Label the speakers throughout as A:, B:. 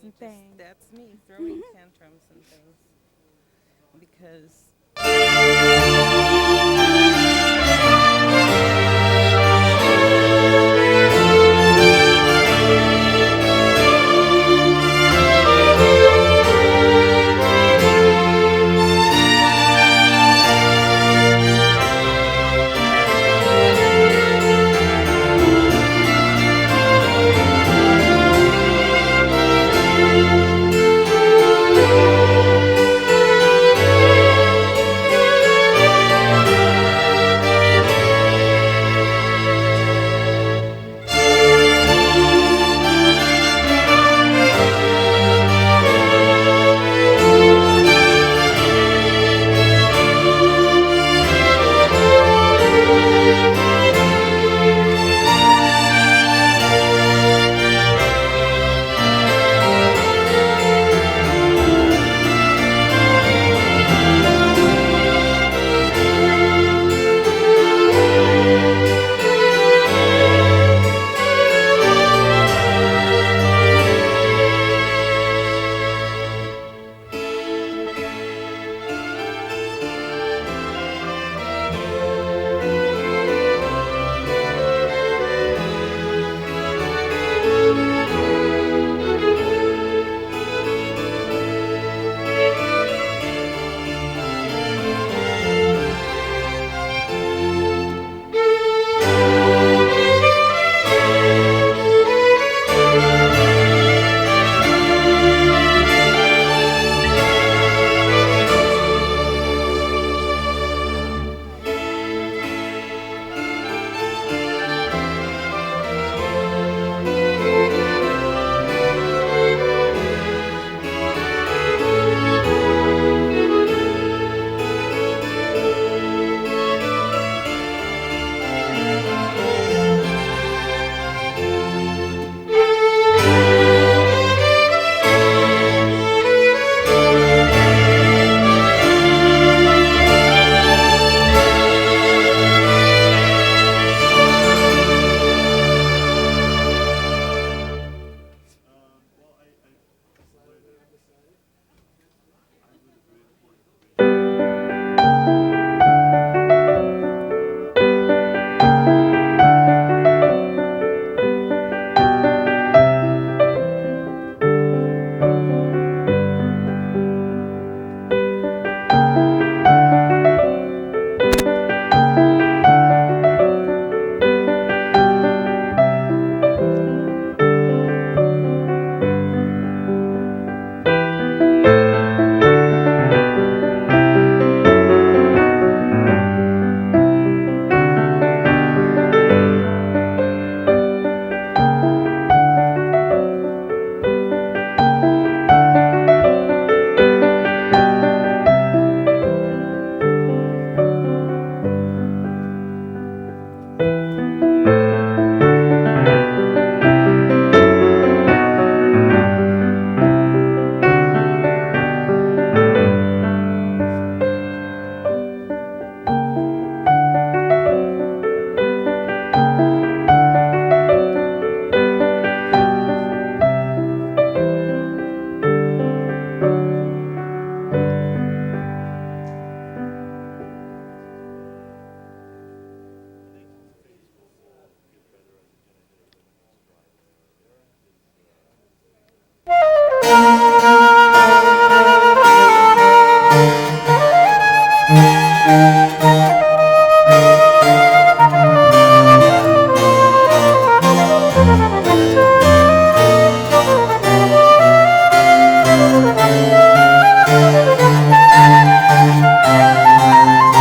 A: and things.
B: That's me throwing tantrums and things because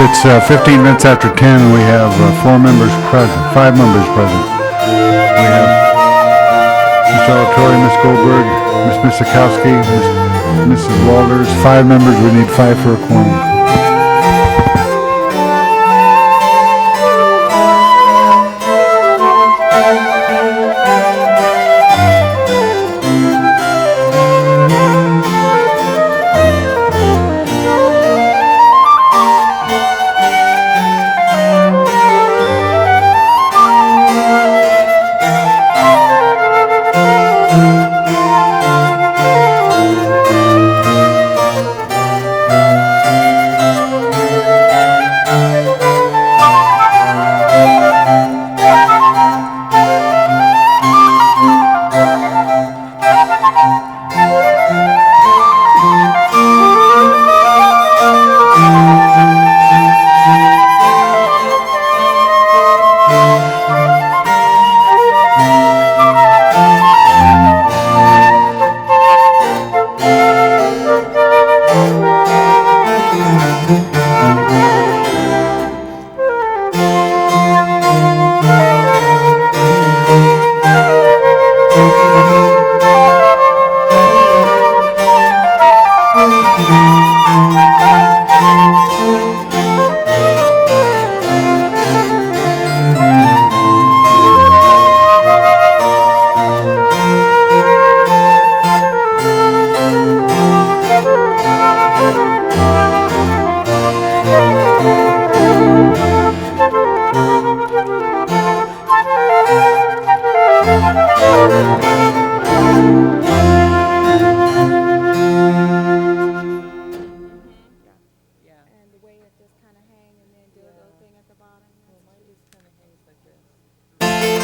C: It's 15 minutes after 10. We have 4 members present, 5 members present. We have Mr. Alatorre, Ms. Goldberg, Ms. Misakowski, Mrs. Walters. 5 members. We need 5 for a quorum.
B: Yeah.
A: And the way it just kind of hang and then do a little thing at the bottom.
B: Well,
A: That's
B: mine
A: cute.
B: just kind of hangs like this.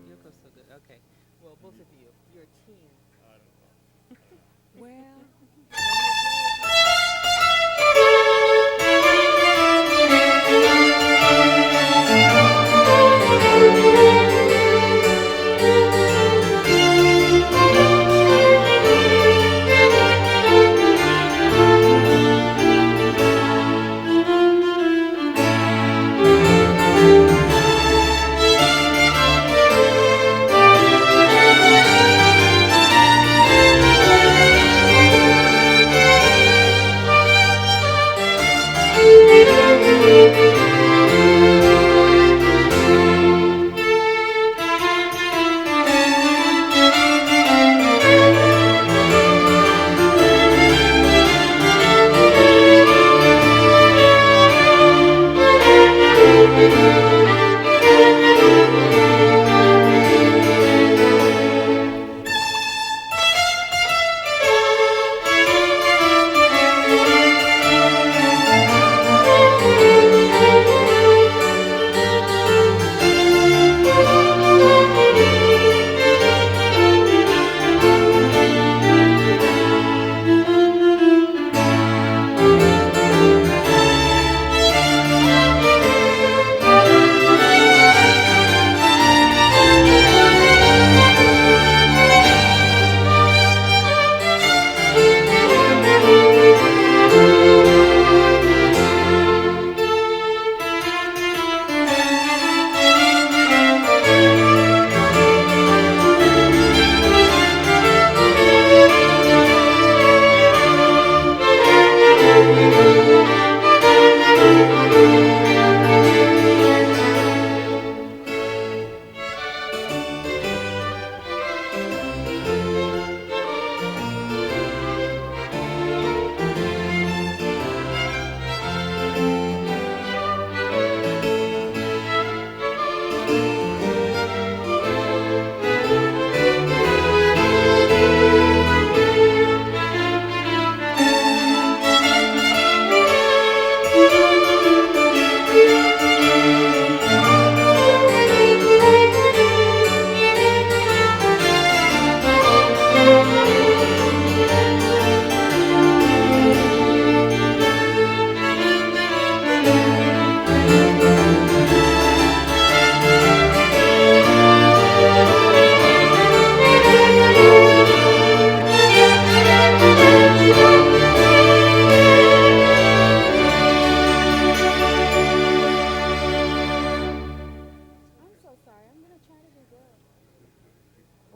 B: Yoko's so good. Okay. Well, both of you, you're a team.
A: Well,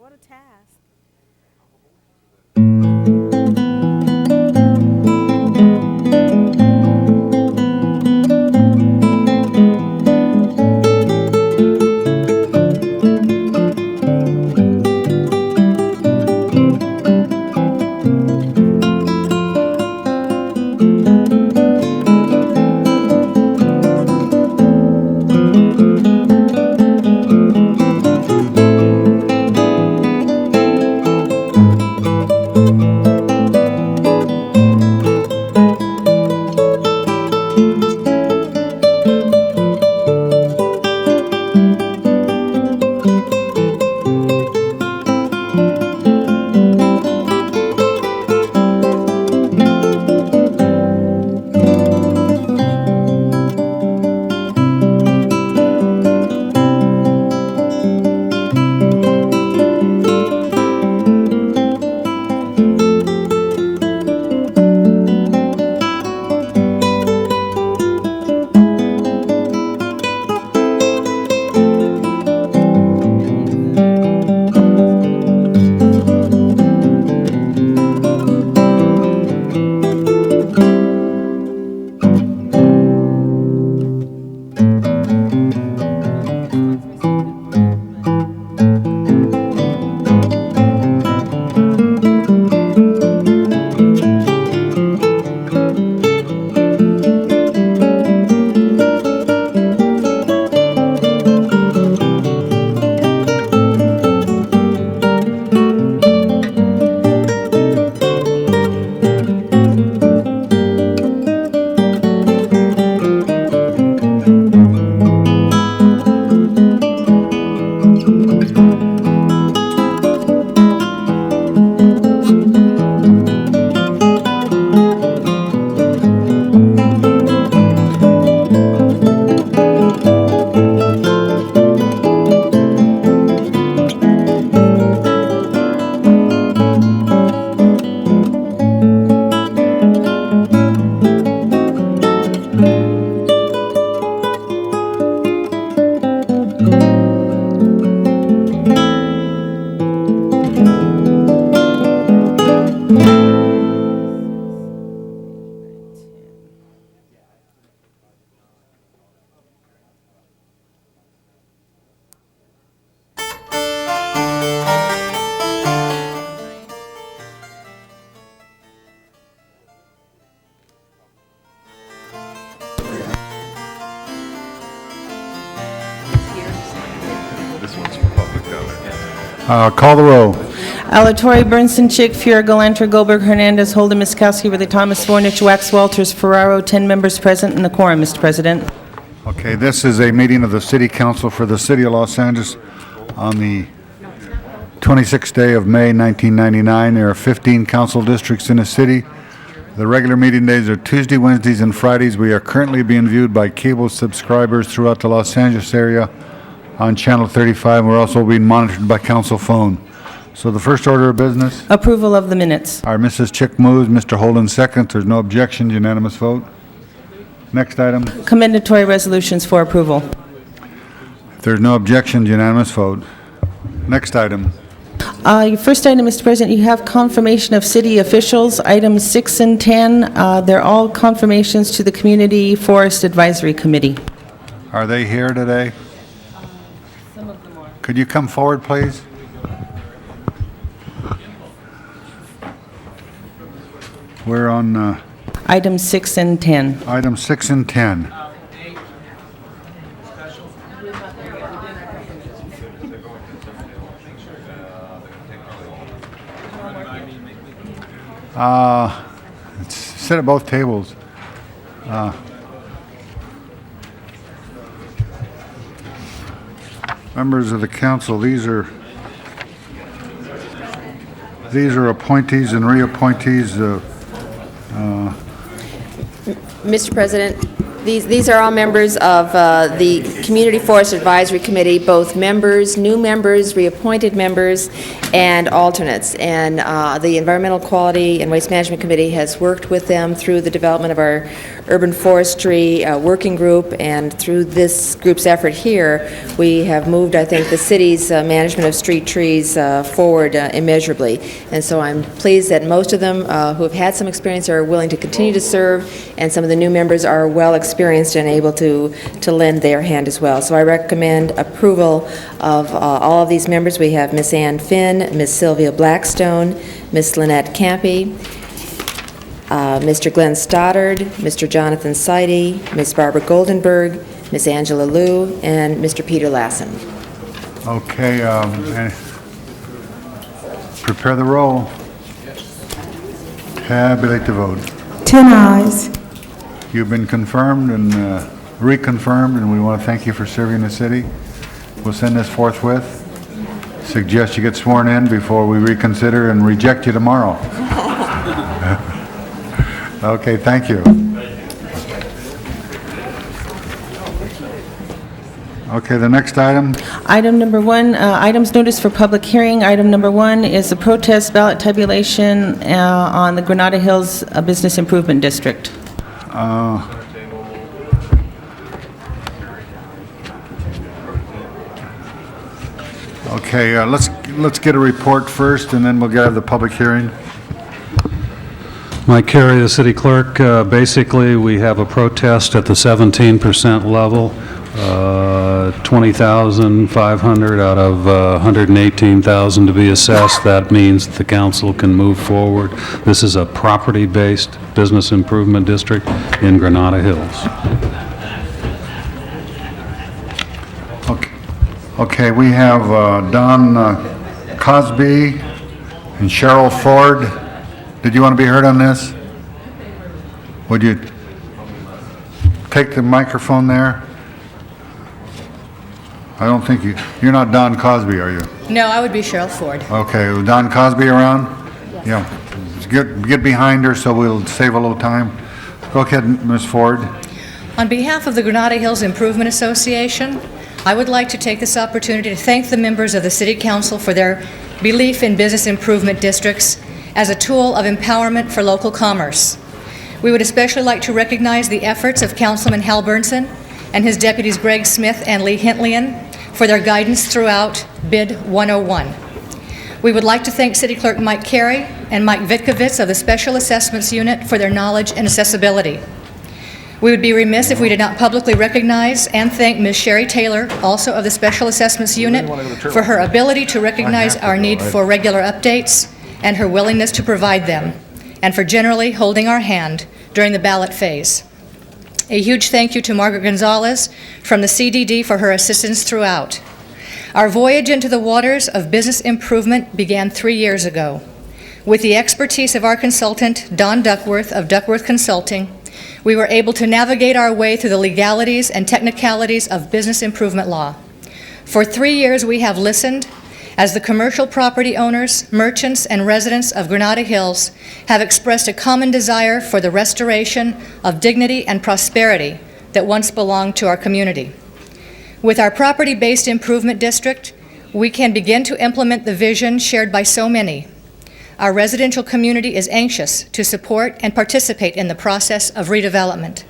A: What a task.
D: This one's for public comment.
C: Call the row.
B: Alatorre, Bernstein, Chick, Fior, Galanter, Goldberg, Hernandez, Holden, Miskowski, Worthy, Thomas, Fornich, Wax, Walters, Ferraro, 10 members present in the quorum, Mr. President.
C: Okay, this is a meeting of the City Council for the City of Los Angeles on the 26th day of May 1999. There are 15 council districts in the city. The regular meeting days are Tuesday, Wednesdays, and Fridays. We are currently being viewed by cable subscribers throughout the Los Angeles area on Channel 35. We're also being monitored by council phone. So the first order of business
B: Approval of the minutes.
C: are Mrs. Chick moves, Mr. Holden seconds. There's no objection, unanimous vote. Next item.
B: Commendatory resolutions for approval.
C: If there's no objection, unanimous vote. Next item.
B: Your first item, Mr. President, you have confirmation of city officials, items 6 and 10. They're all confirmations to the Community Forest Advisory Committee.
C: Are they here today?
B: Some of them are.
C: Could you come forward, please? We're on
B: Items 6 and 10.
C: items 6 and 10. Sit at both tables. Members of the council, these are appointees and reappointees.
E: Mr. President, These are all members of the Community Forest Advisory Committee, both members, new members, reappointed members, and alternates. And the Environmental Quality and Waste Management Committee has worked with them through the development of our urban forestry working group, and through this group's effort here, we have moved, I think, the city's management of street trees forward immeasurably. And so I'm pleased that most of them who have had some experience are willing to continue to serve, and some of the new members are well experienced and able to lend their hand as well. So I recommend approval of all of these members. We have Miss Ann Finn, Miss Sylvia Blackstone, Miss Lynette Campy, Mr. Glenn Stoddard, Mr. Jonathan Seide, Miss Barbara Goldenberg, Miss Angela Liu, and Mr. Peter Lassen.
C: Okay, prepare the roll. Tabulate the vote.
F: 10 ayes.
C: You've been confirmed and reconfirmed, and we want to thank you for serving the city. We'll send this forthwith. Suggest you get sworn in before we reconsider and reject you tomorrow. Okay, thank you. Okay, the next item.
B: Item number 1, items notice for public hearing. Item number 1 is a protest ballot tabulation on the Granada Hills Business Improvement District.
C: Okay, let's get a report first, and then we'll get to the public hearing.
G: Mike Carey, the city clerk. Basically, we have a protest at the 17% level, 20,500 out of 118,000 to be assessed. That means that the council can move forward. This is a property-based business improvement district in Granada Hills.
C: Okay, we have Don Cosby and Cheryl Ford. Did you want to be heard on this? Would you take the microphone there? I don't think you're not Don Cosby, are you?
H: No, I would be Cheryl Ford.
C: Okay, is Don Cosby around? Yeah. Get behind her so we'll save a little time. Go ahead, Ms. Ford.
H: On behalf of the Granada Hills Improvement Association, I would like to take this opportunity to thank the members of the City Council for their belief in business improvement districts as a tool of empowerment for local commerce. We would especially like to recognize the efforts of Councilman Hal Burnson and his deputies Greg Smith and Lee Hintlian for their guidance throughout Bid 101. We would like to thank City Clerk Mike Carey and Mike Vitkovitz of the Special Assessments Unit for their knowledge and accessibility. We would be remiss if we did not publicly recognize and thank Ms. Sherry Taylor, also of the Special Assessments Unit, for her ability to recognize our need for regular updates and her willingness to provide them, and for generally holding our hand during the ballot phase. A huge thank you to Margaret Gonzalez from the CDD for her assistance throughout. Our voyage into the waters of business improvement began 3 years ago. With the expertise of our consultant, Don Duckworth of Duckworth Consulting, we were able to navigate our way through the legalities and technicalities of business improvement law. For 3 years, we have listened as the commercial property owners, merchants, and residents of Granada Hills have expressed a common desire for the restoration of dignity and prosperity that once belonged to our community. With our property-based improvement district, we can begin to implement the vision shared by so many. Our residential community is anxious to support and participate in the process of redevelopment.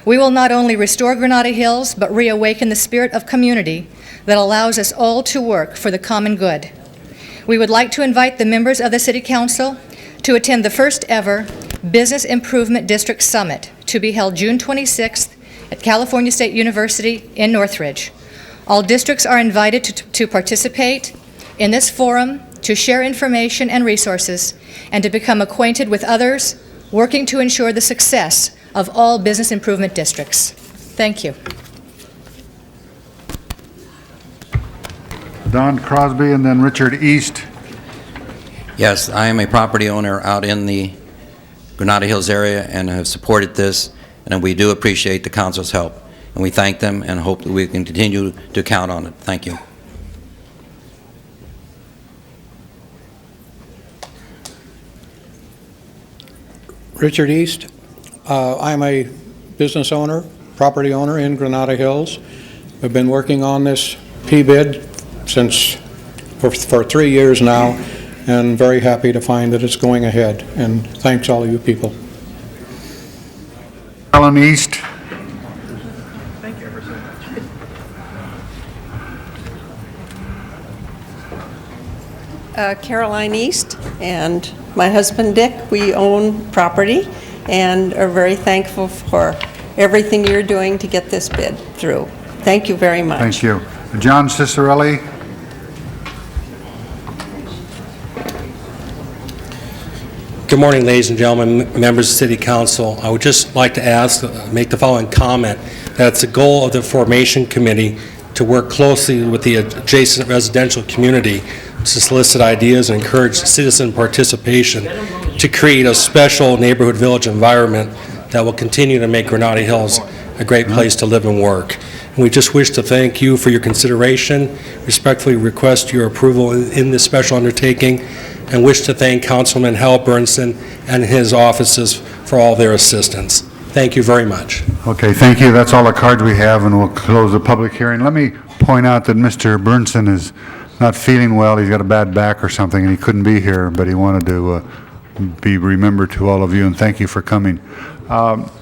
H: We will not only restore Granada Hills, but reawaken the spirit of community that allows us all to work for the common good. We would like to invite the members of the City Council to attend the first ever Business Improvement District Summit to be held June 26th at California State University in Northridge. All districts are invited to participate in this forum, to share information and resources, and to become acquainted with others working to ensure the success of all business improvement districts. Thank you.
C: Don Crosby and then Richard East.
I: Yes, I am a property owner out in the Granada Hills area and have supported this, and we do appreciate the council's help. And we thank them and hope that we can continue to count on it. Thank you.
J: Richard East. I'm a
F: business owner, property owner in Granada Hills. We've been working on this P-bid for 3 years now, and very happy to find that it's going ahead. And thanks all of you people.
C: Carolyn East.
J: Caroline East and my husband Dick, we own property and are very thankful for everything you're doing to get this bid through. Thank you very much.
C: Thank you. John Cicerelli.
K: Good morning, ladies and gentlemen, members of City Council. I would just like to make the following comment, that it's a goal of the Formation Committee to work closely with the adjacent residential community to solicit ideas and encourage citizen participation to create a special neighborhood village environment that will continue to make Granada Hills a great place to live and work. And we just wish to thank you for your consideration, respectfully request your approval in this special undertaking, and wish to thank Councilman Hal Bernson and his offices for all their assistance. Thank you very much.
C: Okay, thank you. That's all the cards we have, and we'll close the public hearing. Let me point out that Mr. Bernson is not feeling well. He's got a bad back or something, and he couldn't be here, but he wanted to be remembered to all of you, and thank you for coming.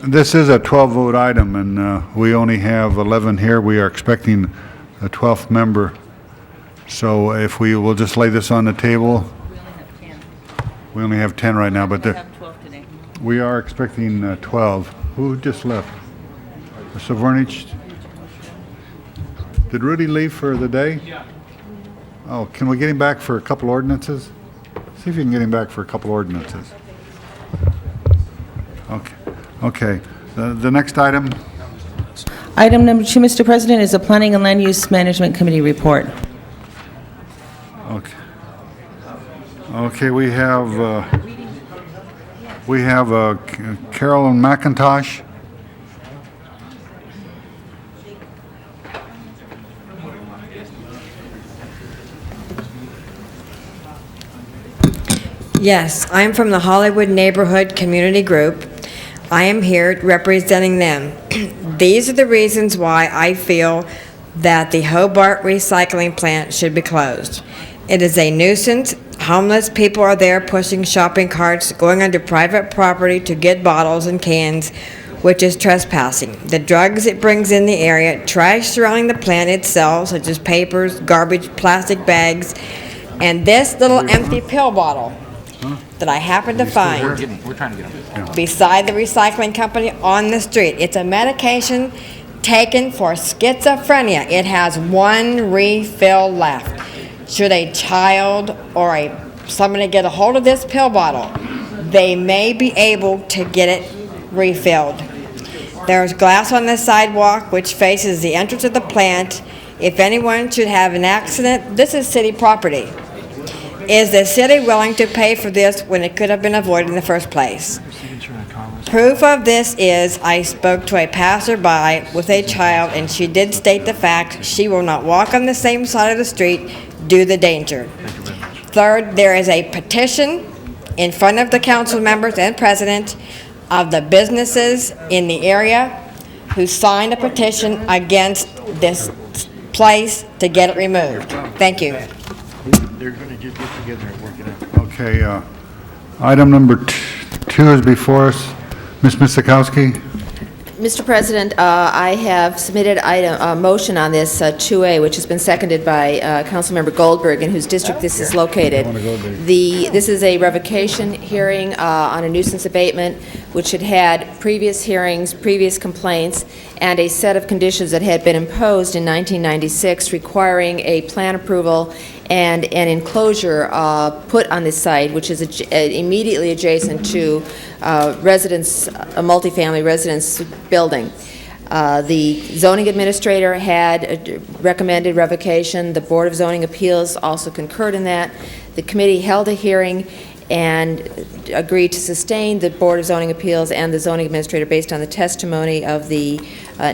C: This is a 12-vote item, and we only have 11 here. We are expecting a 12th member. So if we will just lay this on the table. We only have 10 right now, but we are expecting 12. Who just left? Savernich? Did Rudy leave for the day? Yeah. Oh, can we get him back for a couple ordinances? See if you can get him back for a couple ordinances. Okay. Okay. The next item?
B: Item number 2, Mr. President, is the Planning and Land Use Management Committee report.
C: Okay. Okay, we have Carolyn McIntosh.
L: Yes, I'm from the Hollywood Neighborhood Community Group. I am here representing them. These are the reasons why I feel that the Hobart recycling plant should be closed. It is a nuisance. Homeless people are there pushing shopping carts, going onto private property to get bottles and cans, which is trespassing. The drugs it brings in the area, trash surrounding the plant itself, such as papers, garbage, plastic bags, and this little empty pill bottle that I happened to find beside the recycling company on the street. It's a medication taken for schizophrenia. It has one refill left. Should a child or somebody get a hold of this pill bottle, they may be able to get it refilled. There's glass on the sidewalk which faces the entrance of the plant. If anyone should have an accident, this is city property. Is the city willing to pay for this when it could have been avoided in the first place? Proof of this is I spoke to a passerby with a child, and she did state the fact she will not walk on the same side of the street due to the danger. Third, there is a petition in front of the council members and president of the businesses in the area who signed a petition against this place to get it removed. Thank you.
C: They're going to just get together and work it out. Okay, item number 2 is before us. Ms. Miskowski?
E: Mr. President, I have submitted a motion on this 2A, which has been seconded by Councilmember Goldberg, in whose district this is located. This is a revocation hearing on a nuisance abatement, which had had previous hearings, previous complaints, and a set of conditions that had been imposed in 1996 requiring a plan approval and an enclosure put on this site, which is immediately adjacent to a multifamily residence building. The zoning administrator had recommended revocation. The Board of Zoning Appeals also concurred in that. The committee held a hearing and agreed to sustain the Board of Zoning Appeals and the zoning administrator based on the testimony of the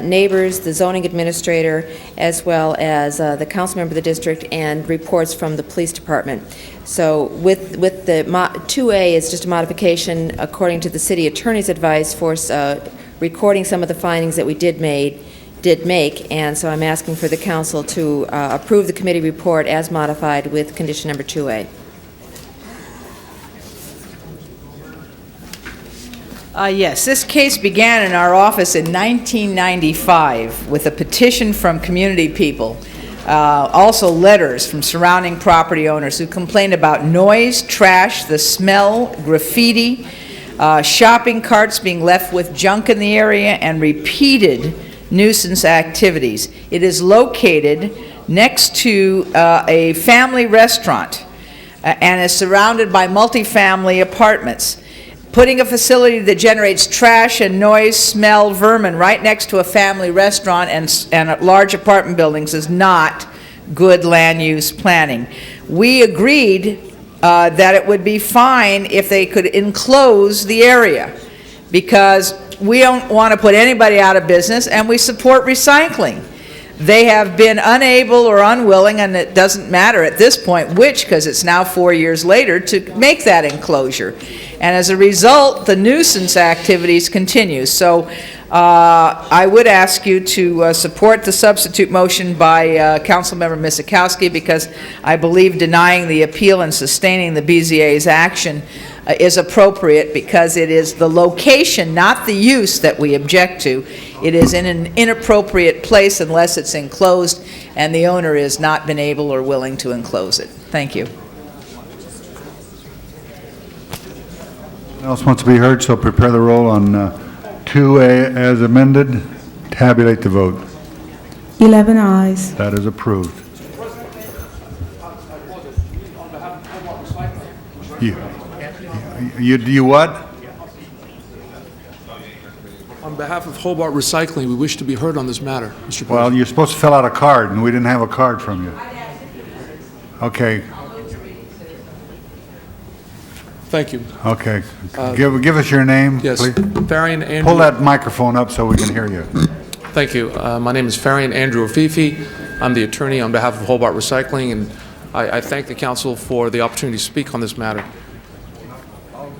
E: neighbors, the zoning administrator, as well as the council member of the district, and reports from the police department. So with the 2A is just a modification according to the city attorney's advice for recording some of the findings that we did make, and so I'm asking for the council to approve the committee report as modified with condition number 2A.
M: Yes, this case began in our office in 1995 with a petition from community people, also letters from surrounding property owners who complained about noise, trash, the smell, graffiti, shopping carts being left with junk in the area, and repeated nuisance activities. It is located next to a family restaurant and is surrounded by multifamily apartments. Putting a facility that generates trash and noise, smell, vermin right next to a family restaurant and large apartment buildings is not good land use planning. We agreed that it would be fine if they could enclose the area, because we don't want to put anybody out of business, and we support recycling. They have been unable or unwilling, and it doesn't matter at this point which, because it's now 4 years later, to make that enclosure. And as a result, the nuisance activities continue. So I would ask you to support the substitute motion by Councilmember Misikowski, because I believe denying the appeal and sustaining the BZA's action is appropriate, because it is the location, not the use, that we object to. It is in an inappropriate place unless it's enclosed, and the owner has not been able or willing to enclose it. Thank you.
C: No one else wants to be heard, so prepare the roll on 2A as amended. Tabulate the vote.
A: 11 ayes.
C: That is approved. You what?
N: On behalf of Hobart Recycling, we wish to be heard on this matter, Mr. President.
C: Well, you're supposed to fill out a card, and we didn't have a card from you. Okay.
N: Thank you.
C: Okay. Give us your name,
N: Yes,
C: please.
N: Farian Andrew.
C: Pull that microphone up so we can hear you.
N: Thank you. My name is Farian Andrew Afifi. I'm the attorney on behalf of Hobart Recycling, and I thank the council for the opportunity to speak on this matter.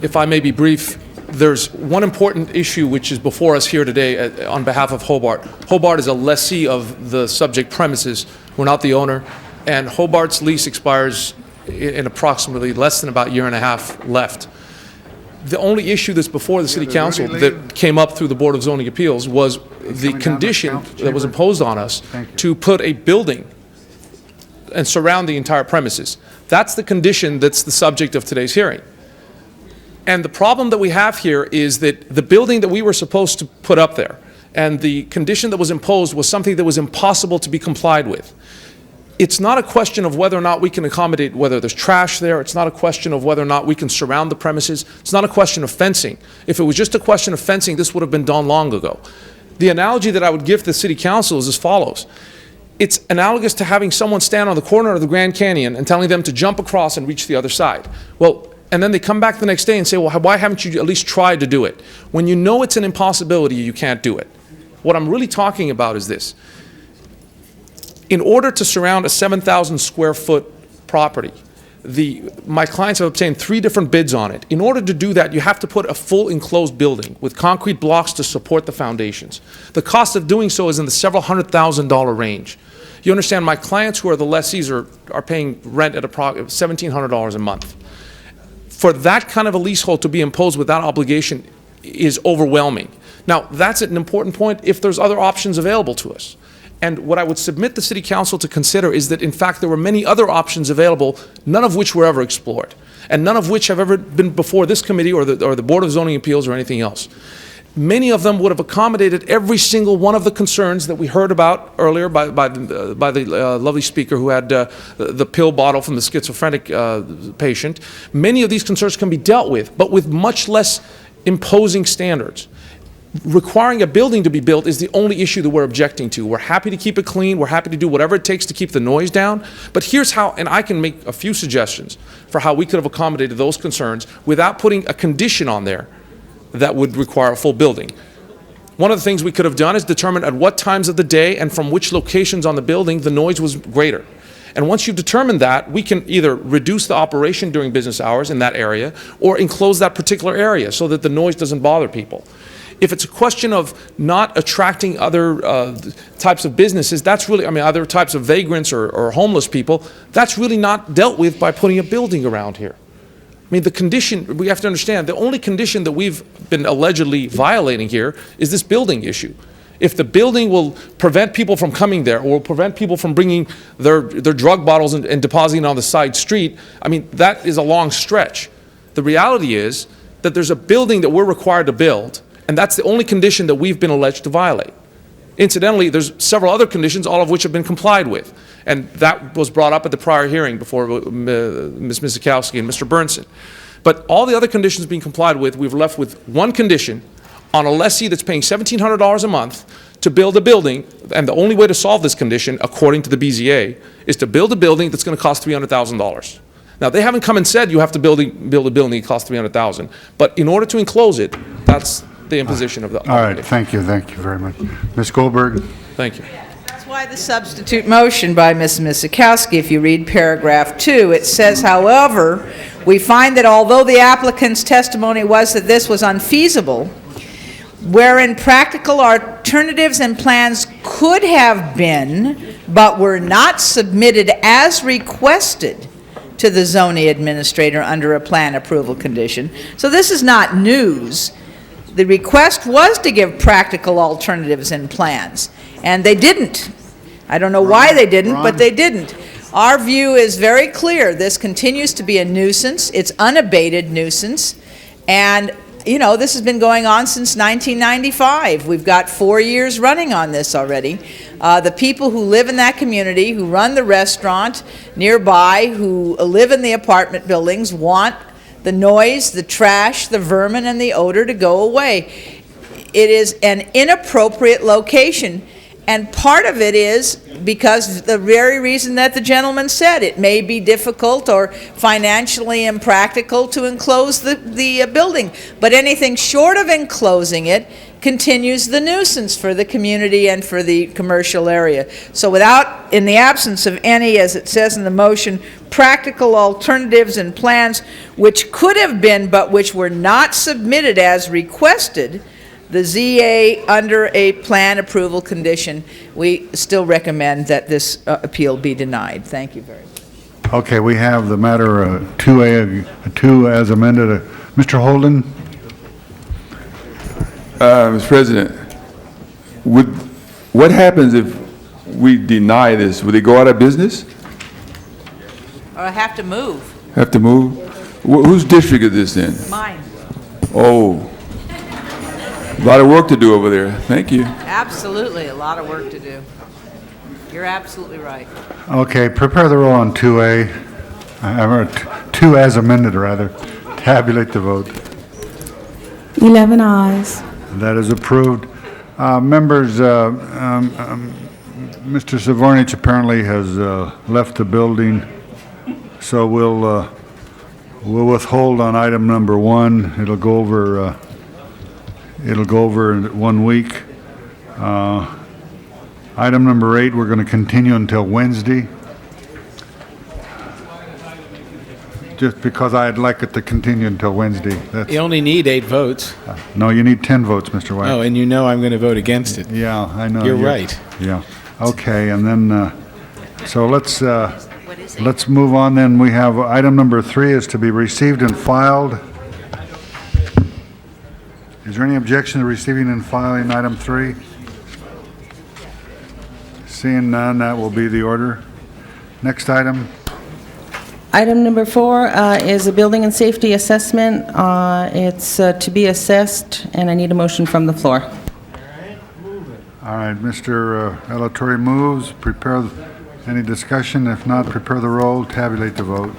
N: If I may be brief, there's one important issue which is before us here today on behalf of Hobart. Hobart is a lessee of the subject premises. We're not the owner, and Hobart's lease expires in approximately less than about a year and a half left. The only issue that's before the City Council that came up through the Board of Zoning Appeals was the condition that was imposed on us to put a building and surround the entire premises. That's the condition that's the subject of today's hearing. And the problem that we have here is that the building that we were supposed to put up there and the condition that was imposed was something that was impossible to be complied with. It's not a question of whether or not we can accommodate whether there's trash there. It's not a question of whether or not we can surround the premises. It's not a question of fencing. If it was just a question of fencing, this would have been done long ago. The analogy that I would give to the City Council is as follows. It's analogous to having someone stand on the corner of the Grand Canyon and telling them to jump across and reach the other side. Well, and then they come back the next day and say, well, why haven't you at least tried to do it? When you know it's an impossibility, you can't do it. What I'm really talking about is this. In order to surround a 7,000 square foot property, my clients have obtained 3 different bids on it. In order to do that, you have to put a full enclosed building with concrete blocks to support the foundations. The cost of doing so is in the several $100,000 range. You understand, my clients who are the lessees are paying rent at approximately $1,700 a month. For that kind of a leasehold to be imposed without obligation is overwhelming. Now, that's an important point if there's other options available to us. And what I would submit the City Council to consider is that, in fact, there were many other options available, none of which were ever explored, and none of which have ever been before this committee or the Board of Zoning Appeals or anything else. Many of them would have accommodated every single one of the concerns that we heard about earlier by the lovely speaker who had the pill bottle from the schizophrenic patient. Many of these concerns can be dealt with, but with much less imposing standards. Requiring a building to be built is the only issue that we're objecting to. We're happy to keep it clean. We're happy to do whatever it takes to keep the noise down. But here's how, and I can make a few suggestions for how we could have accommodated those concerns without putting a condition on there that would require a full building. One of the things we could have done is determine at what times of the day and from which locations on the building the noise was greater. And once you've determined that, we can either reduce the operation during business hours in that area or enclose that particular area so that the noise doesn't bother people. If it's a question of not attracting other types of businesses, that's really, I mean, other types of vagrants or homeless people, that's really not dealt with by putting a building around here. I mean, the condition, we have to understand, the only condition that we've been allegedly violating here is this building issue. If the building will prevent people from coming there, or will prevent people from bringing their drug bottles and depositing on the side street, I mean, that is a long stretch. The reality is that there's a building that we're required to build, and that's the only condition that we've been alleged to violate. Incidentally, there's several other conditions, all of which have been complied with, and that was brought up at the prior hearing before Ms. Mizikowski and Mr. Burnson. But all the other conditions being complied with, we've left with one condition on a lessee that's paying $1,700 a month to build a building, and the only way to solve this condition, according to the BZA, is to build a building that's going to cost $300,000. Now, they haven't come and said you have to build a building that costs $300,000, but in order to enclose it, that's the imposition of the...
C: All right, thank you very much. Ms. Goldberg?
N: Thank you.
M: That's why the substitute motion by Ms. Mizikowski, if you read paragraph 2, it says, however, we find that although the applicant's testimony was that this was unfeasible, wherein practical alternatives and plans could have been, but were not submitted as requested to the zoning administrator under a plan approval condition. So this is not news. The request was to give practical alternatives and plans, and they didn't. I don't know why they didn't, but they didn't. Our view is very clear. This continues to be a nuisance. It's unabated nuisance, and you know, this has been going on since 1995. We've got 4 years running on this already. The people who live in that community, who run the restaurant nearby, who live in the apartment buildings, want the noise, the trash, the vermin, and the odor to go away. It is an inappropriate location, and part of it is because the very reason that the gentleman said, it may be difficult or financially impractical to enclose the building, but anything short of enclosing it continues the nuisance for the community and for the commercial area. So without, in the absence of any, as it says in the motion, practical alternatives and plans which could have been but which were not submitted as requested, the ZA under a plan approval condition, we still recommend that this appeal be denied. Thank you very much.
C: Okay, we have the matter 2 as amended. Mr. Holden?
D: Mr. President, what happens if we deny this? Would they go out of business?
M: Or I have to move.
D: Have to move? Whose district is this in?
M: Mine.
D: Oh, a lot of work to do over there. Thank you.
M: Absolutely, a lot of work to do. You're absolutely right.
C: Okay, prepare the roll on 2A, 2 as amended, rather. Tabulate the vote.
A: 11 ayes.
C: That is approved. Members, Mr. Savornich apparently has left the building, so we'll withhold on item number 1. It'll go over in 1 week. Item number 8, we're going to continue until Wednesday. Just because I'd like it to continue until Wednesday.
O: You only need 8 votes.
C: No, you need 10 votes, Mr. White.
O: Oh, and you know I'm going to vote against it.
C: Yeah, I know.
O: You're right.
C: Yeah. Okay, and then, so let's move on then. We have item number 3 is to be received and filed. Is there any objection to receiving and filing item 3? Seeing none, that will be the order. Next item.
B: Item number 4 is a building and safety assessment. It's to be assessed, and I need a motion from the floor.
C: All right, Mr. Alatorre moves. Prepare any discussion. If not, prepare the roll, tabulate the vote.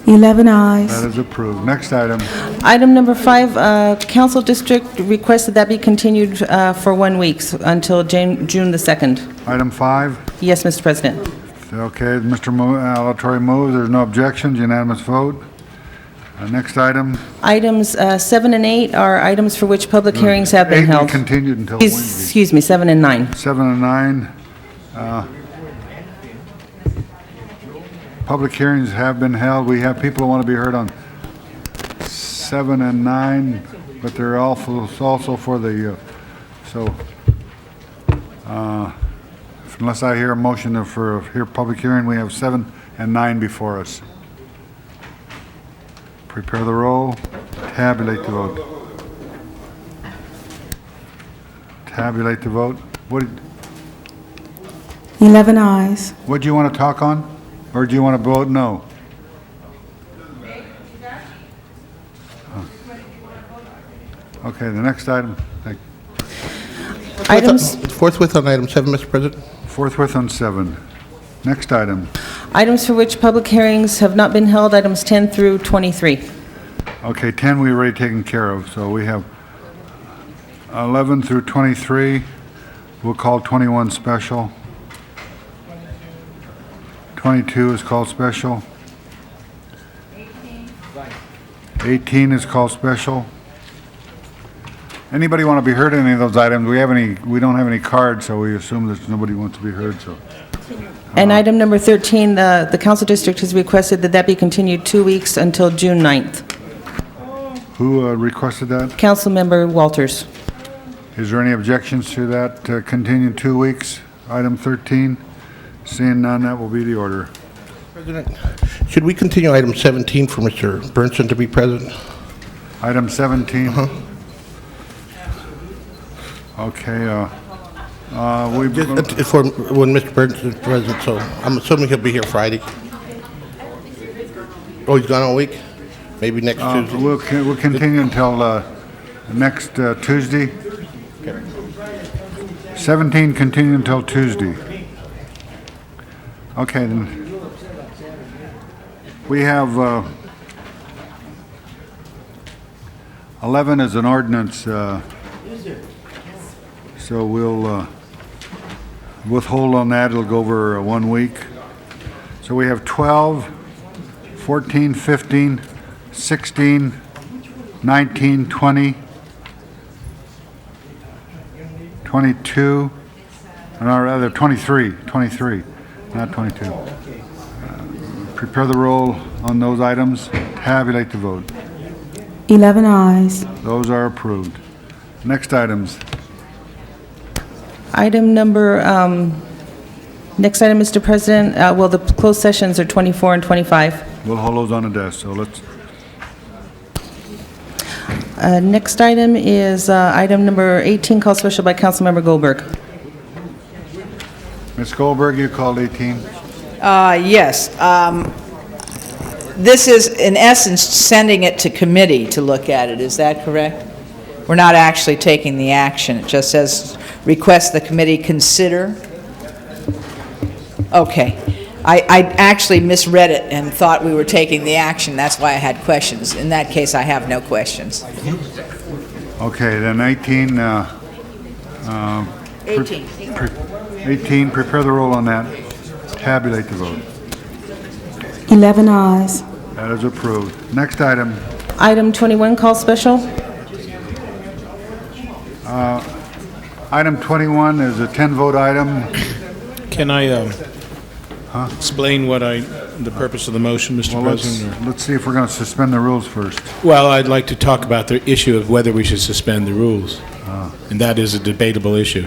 A: 11 ayes.
C: That is approved. Next item.
B: Item number 5, council district requested that be continued for 1 week until June the 2nd.
C: Item 5.
B: Yes, Mr. President.
C: Okay, Mr. Alatorre moves. There's no objections. Unanimous vote. Next item.
B: Items 7 and 8 are items for which public hearings have been
C: 8
B: held.
C: continued until Wednesday.
B: Excuse me, 7 and 9.
C: 7 and 9. Public hearings have been held. We have people who want to be heard on 7 and 9. but they're also for the, unless I hear a motion for a public hearing, we have 7 and 9 before us. Prepare the roll, tabulate the vote. Tabulate the vote.
P: 11 ayes.
C: What do you want to talk on? Or do you want to vote no? Okay, the next item.
B: Items,
Q: Forthwith on item 7, Mr. President.
C: Forthwith on 7. Next item.
B: items for which public hearings have not been held, items 10 through 23.
C: Okay, 10 we already taken care of, so we have 11 through 23. We'll call 21 special. 22 is called special. 18 is called special. Anybody want to be heard on any of those items? We don't have any cards, so we assume that nobody wants to be heard, so.
B: And item number 13, the council district has requested that be continued 2 weeks until June 9th.
C: Who requested that?
B: Councilmember Walters.
C: Is there any objections to that, continue 2 weeks? Item 13? Seeing none, that will be the order.
Q: President, should we continue item 17 for Mr. Burnson to be present?
C: Item 17? Okay,
Q: It's for when Mr. Burnson is present, so I'm assuming he'll be here Friday. Oh, he's gone all week? Maybe next Tuesday?
C: We'll continue until next Tuesday. 17 continue until Tuesday. Okay, then. We have 11 as an ordinance, so we'll withhold on that. It'll go over 1 week. So we have 12, 14, 15, 16, 19, 20, 22, or rather 23, not 22. Prepare the roll on those items. Tabulate the vote.
P: 11 ayes.
C: Those are approved. Next items.
B: Item number, next item, Mr. President, well, the closed sessions are 24 and 25.
C: We'll hold those on the desk, so let's.
B: Next item is item number 18, called special by Councilmember Goldberg.
C: Ms. Goldberg, you called 18.
M: Yes. This is, in essence, sending it to committee to look at it. Is that correct? We're not actually taking the action. It just says, request the committee consider. Okay. I actually misread it and thought we were taking the action. That's why I had questions. In that case, I have no questions.
C: Okay, then 18.
M: 18.
C: 18, prepare the roll on that. Tabulate the vote.
P: 11 ayes.
C: That is approved. Next item.
B: Item 21, called special.
C: Item 21 is a 10-vote item.
O: Can I explain the purpose of the motion, Mr. President?
C: Let's see if we're going to suspend the rules first.
O: Well, I'd like to talk about the issue of whether we should suspend the rules, and that is a debatable issue.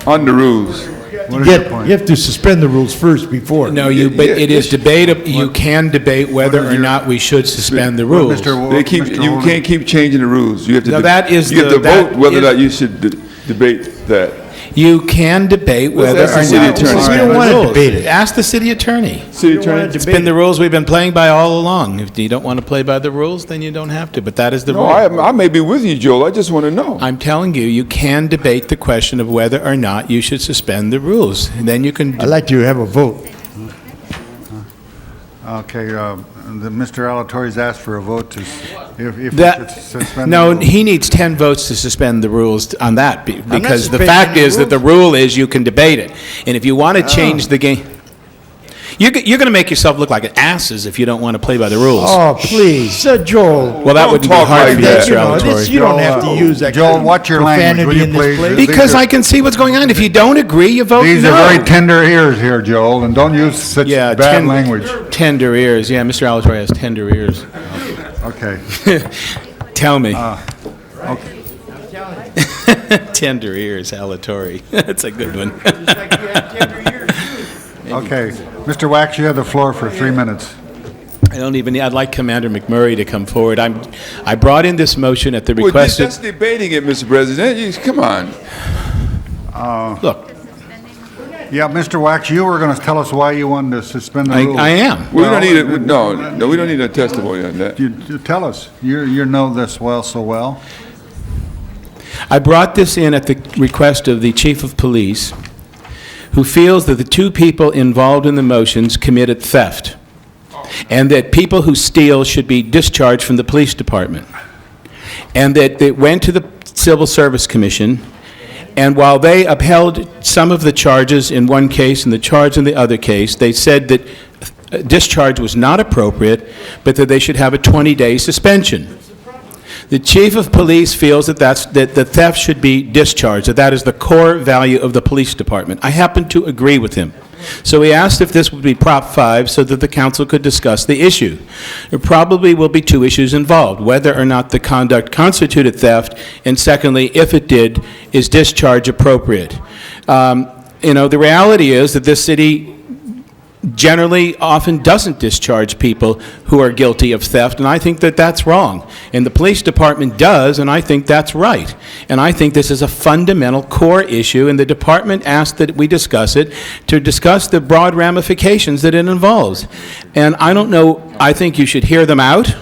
D: On the rules.
C: What is your point?
R: You have to suspend the rules first before.
O: No, but it is debatable. You can debate whether or not we should suspend the rules.
D: You can't keep changing the rules. You have to.
O: Now, that is
D: you have to
O: that
D: vote whether or
O: is-
D: not you should debate that.
O: You can debate whether
D: Let's
O: or
D: ask the city
O: not.
D: attorney.
O: Suspend
R: We don't
O: the
R: want to
O: rules.
R: debate it.
O: Ask the city attorney.
D: City attorney.
O: It's been the rules we've been playing by all along. If you don't want to play by the rules, then you don't have to. But that is the
D: No,
O: rule.
D: I may be with you, Joel. I just want to know.
O: I'm telling you, you can debate the question of whether or not you should suspend the rules. And then you can.
R: I'd like to have a vote.
C: Okay, Mr. Alatorre's asked for a vote to, if we should suspend the
O: No,
C: rules.
O: he needs 10 votes to suspend the rules on that, because the
R: suspending
O: fact
R: the
O: is that the rule is you can debate it. And if you want to change the game, you're going to make yourself look like asses if you don't want to play by the rules.
R: Oh, please, Joel.
O: Well, that wouldn't be
D: talk
O: hard
D: like
O: for you,
D: that.
O: Mr. Alatorre.
R: You don't have to use that
C: Joel,
R: kind of
C: watch your language, will
R: profanity
C: you
R: in this
C: please?
R: place.
O: Because I can see what's going on. If you don't agree, you vote
C: These
O: no.
C: are very tender ears here, Joel, and don't use such bad language.
O: Tender ears. Yeah, Mr. Alatorre has tender ears.
C: Okay.
O: Tell me.
C: Okay.
O: Tender ears, Alatorre. That's a good one.
C: Okay. Mr. Wax, you have the floor for 3 minutes.
O: I'd like Commander McMurray to come forward. I brought in this motion at the
D: Well,
O: request
D: that's debating it, Mr. President. Come on.
O: Look.
C: Yeah, Mr. Wax, you were going to tell us why you wanted to suspend the rules.
O: I am.
D: We don't need it. No, we don't need a testimony on that.
C: You tell us. You know this so well.
O: I brought this in at the request of the Chief of Police, who feels that the two people involved in the motions committed theft, and that people who steal should be discharged from the police department, and that it went to the Civil Service Commission, and while they upheld some of the charges in one case and the charge in the other case, they said that discharge was not appropriate, but that they should have a 20-day suspension. The Chief of Police feels that the theft should be discharged, that is the core value of the police department. I happen to agree with him. So he asked if this would be Prop 5 so that the council could discuss the issue. There probably will be two issues involved, whether or not the conduct constituted theft, and secondly, if it did, is discharge appropriate? The reality is that this city generally often doesn't discharge people who are guilty of theft, and I think that that's wrong. And the police department does, and I think that's right. And I think this is a fundamental core issue, and the department asked that we discuss it to discuss the broad ramifications that it involves. And I don't know, I think you should hear them out.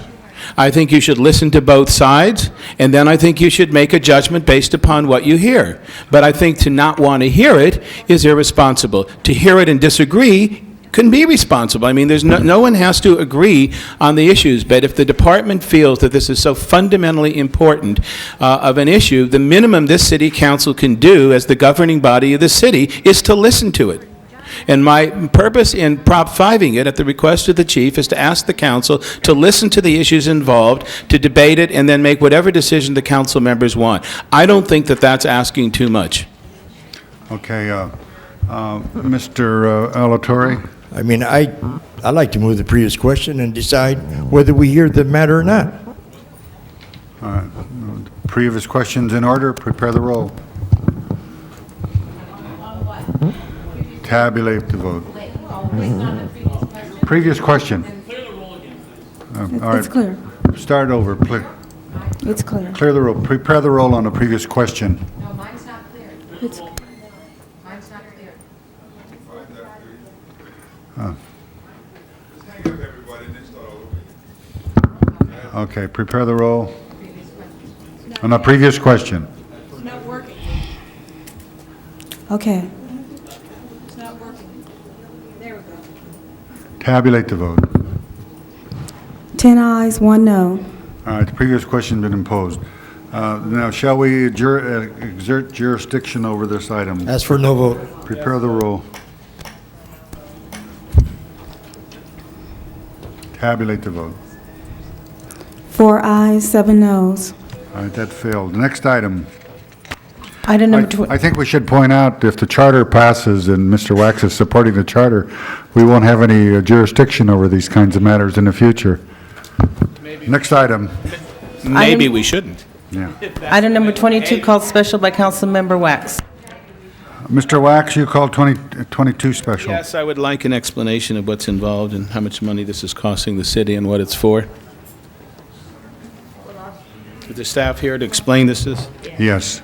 O: I think you should listen to both sides, and then I think you should make a judgment based upon what you hear. But I think to not want to hear it is irresponsible. To hear it and disagree can be responsible. I mean, there's no one has to agree on the issues, but if the department feels that this is so fundamentally important of an issue, the minimum this city council can do as the governing body of the city is to listen to it. And my purpose in Prop 5ing it at the request of the chief is to ask the council to listen to the issues involved, to debate it, and then make whatever decision the council members want. I don't think that that's asking too much.
C: Okay, Mr. Alatorre?
R: I mean, I'd like to move the previous question and decide whether we hear the matter or not.
C: Previous questions in order. Prepare the roll. Tabulate the vote. Previous question. All right.
P: It's clear.
C: Start over.
P: It's clear.
C: Clear the roll. Prepare the roll on the previous question.
P: No, mine's not clear. It's
H: Mine's not clear.
C: Okay, prepare the roll on the previous question.
A: It's not working.
P: okay.
A: It's not working. There we go.
C: Tabulate the vote.
P: 10 ayes, 1 no.
C: All right, the previous question's been imposed. Now, shall we exert jurisdiction over this item?
R: Ask for no vote.
C: Prepare the roll. Tabulate the vote.
P: 4 ayes, 7 noes.
C: All right, that failed. Next item.
B: Item number
C: I think we should point out, if the charter passes and Mr. Wax is supporting the charter, we won't have any jurisdiction over these kinds of matters in the future. Next item.
O: Maybe we shouldn't.
C: Yeah.
B: Item number 22, called special by Councilmember Wax.
C: Mr. Wax, you called 22 special.
O: Yes, I would like an explanation of what's involved and how much money this is costing the city and what it's for. Is the staff here to explain this?
C: Yes.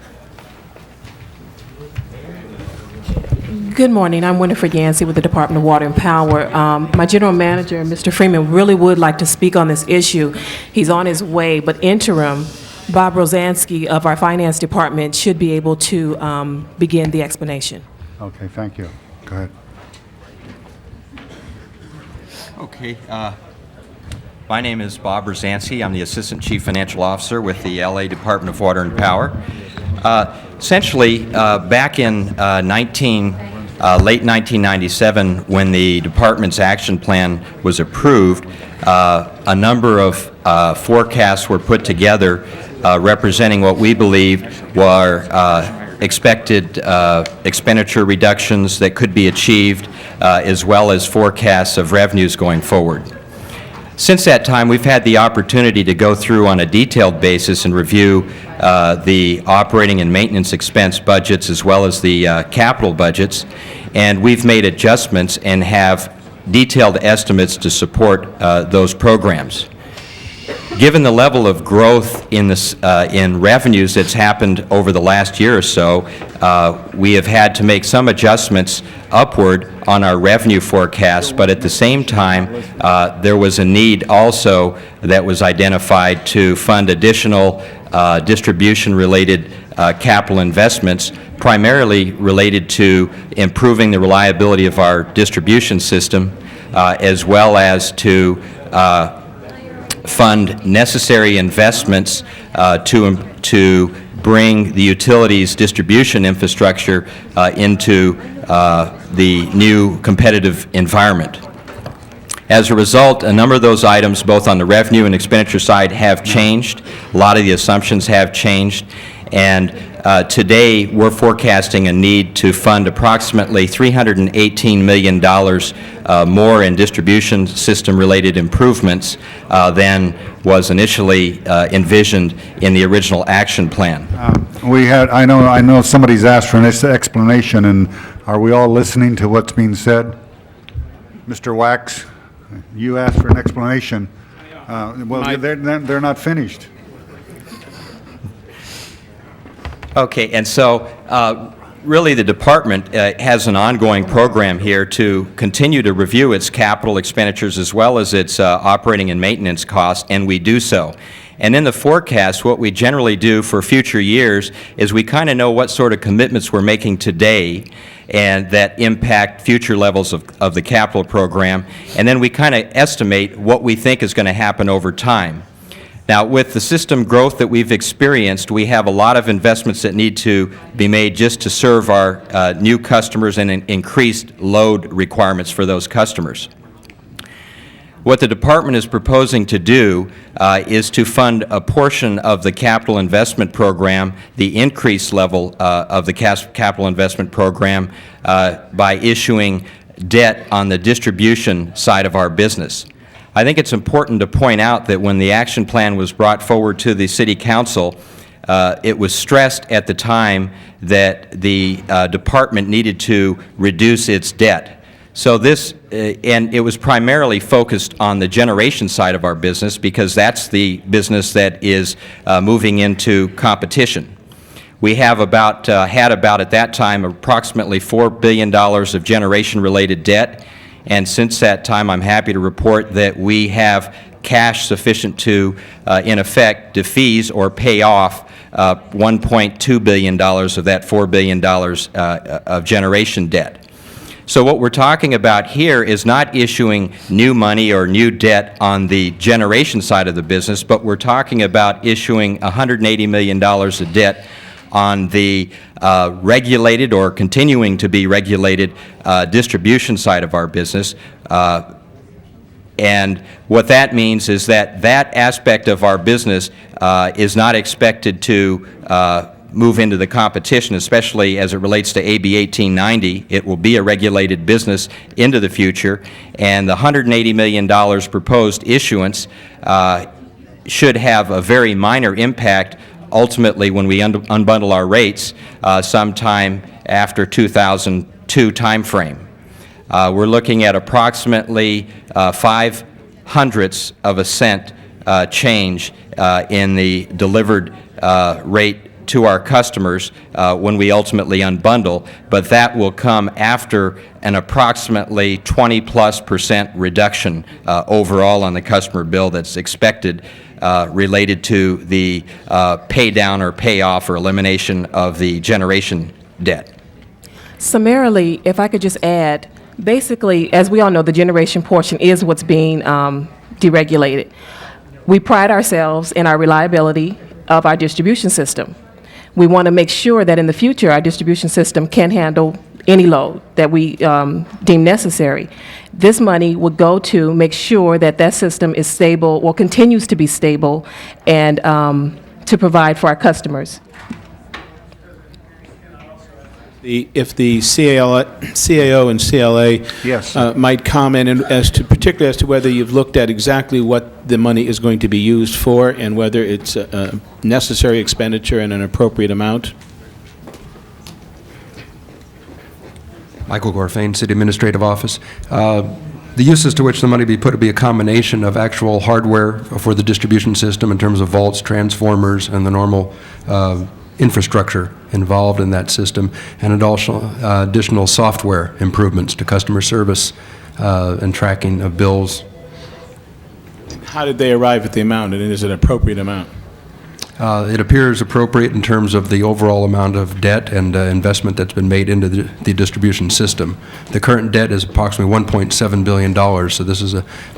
S: Good morning. I'm Winifred Yancey with the Department of Water and Power. My general manager, Mr. Freeman, really would like to speak on this issue. He's on his way, but interim, Bob Rosansky of our finance department should be able to begin the explanation.
C: Okay, thank you. Go ahead.
T: Okay. My name is Bob Rosansky. I'm the Assistant Chief Financial Officer with the LA Department of Water and Power. Essentially, back in late 1997, when the department's action plan was approved, a number of forecasts were put together representing what we believed were expected expenditure reductions that could be achieved, as well as forecasts of revenues going forward. Since that time, we've had the opportunity to go through on a detailed basis and review the operating and maintenance expense budgets as well as the capital budgets, and we've made adjustments and have detailed estimates to support those programs. Given the level of growth in revenues that's happened over the last year or so, we have had to make some adjustments upward on our revenue forecast, but at the same time, there was a need also that was identified to fund additional distribution-related capital investments, primarily related to improving the reliability of our distribution system, as well as to fund necessary investments to bring the utilities distribution infrastructure into the new competitive environment. As a result, a number of those items, both on the revenue and expenditure side, have changed. A lot of the assumptions have changed. And today, we're forecasting a need to fund approximately $318 million more in distribution system-related improvements than was initially envisioned in the original action plan.
C: I know somebody's asked for an explanation, and are we all listening to what's being said? Mr. Wax, you asked for an explanation. Well, they're not finished.
T: Okay, and so really the department has an ongoing program here to continue to review its capital expenditures as well as its operating and maintenance costs, and we do so. And in the forecast, what we generally do for future years is we kind of know what sort of commitments we're making today and that impact future levels of the capital program, and then we kind of estimate what we think is going to happen over time. Now, with the system growth that we've experienced, we have a lot of investments that need to be made just to serve our new customers and increased load requirements for those customers. What the department is proposing to do is to fund a portion of the capital investment program, the increased level of the capital investment program, by issuing debt on the distribution side of our business. I think it's important to point out that when the action plan was brought forward to the City Council, it was stressed at the time that the department needed to reduce its debt. So this, and it was primarily focused on the generation side of our business because that's the business that is moving into competition. We have had about at that time approximately $4 billion of generation-related debt. And since that time, I'm happy to report that we have cash sufficient to, in effect, defease or pay off $1.2 billion of that $4 billion of generation debt. So what we're talking about here is not issuing new money or new debt on the generation side of the business, but we're talking about issuing $180 million of debt on the regulated or continuing to be regulated distribution side of our business. And what that means is that that aspect of our business is not expected to move into the competition, especially as it relates to AB 1890. It will be a regulated business into the future, and the $180 million proposed issuance should have a very minor impact ultimately when we unbundle our rates sometime after 2002 timeframe. We're looking at approximately 0.05 of a cent change in the delivered rate to our customers when we ultimately unbundle, but that will come after an approximately 20+% reduction overall on the customer bill that's expected related to the pay down or pay off or elimination of the generation debt.
S: Summarily, if I could just add, basically, as we all know, the generation portion is what's being deregulated. We pride ourselves in our reliability of our distribution system. We want to make sure that in the future our distribution system can handle any load that we deem necessary. This money would go to make sure that that system is stable or continues to be stable and to provide for our customers.
O: If the CAO and CLA
C: Yes.
O: might comment particularly as to whether you've looked at exactly what the money is going to be used for and whether it's a necessary expenditure and an appropriate amount.
U: Michael Gorfain, City Administrative Office. The uses to which the money be put would be a combination of actual hardware for the distribution system in terms of vaults, transformers, and the normal infrastructure involved in that system, and also additional software improvements to customer service and tracking of bills.
O: How did they arrive at the amount, and is it an appropriate amount?
U: It appears appropriate in terms of the overall amount of debt and investment that's been made into the distribution system. The current debt is approximately $1.7 billion, so this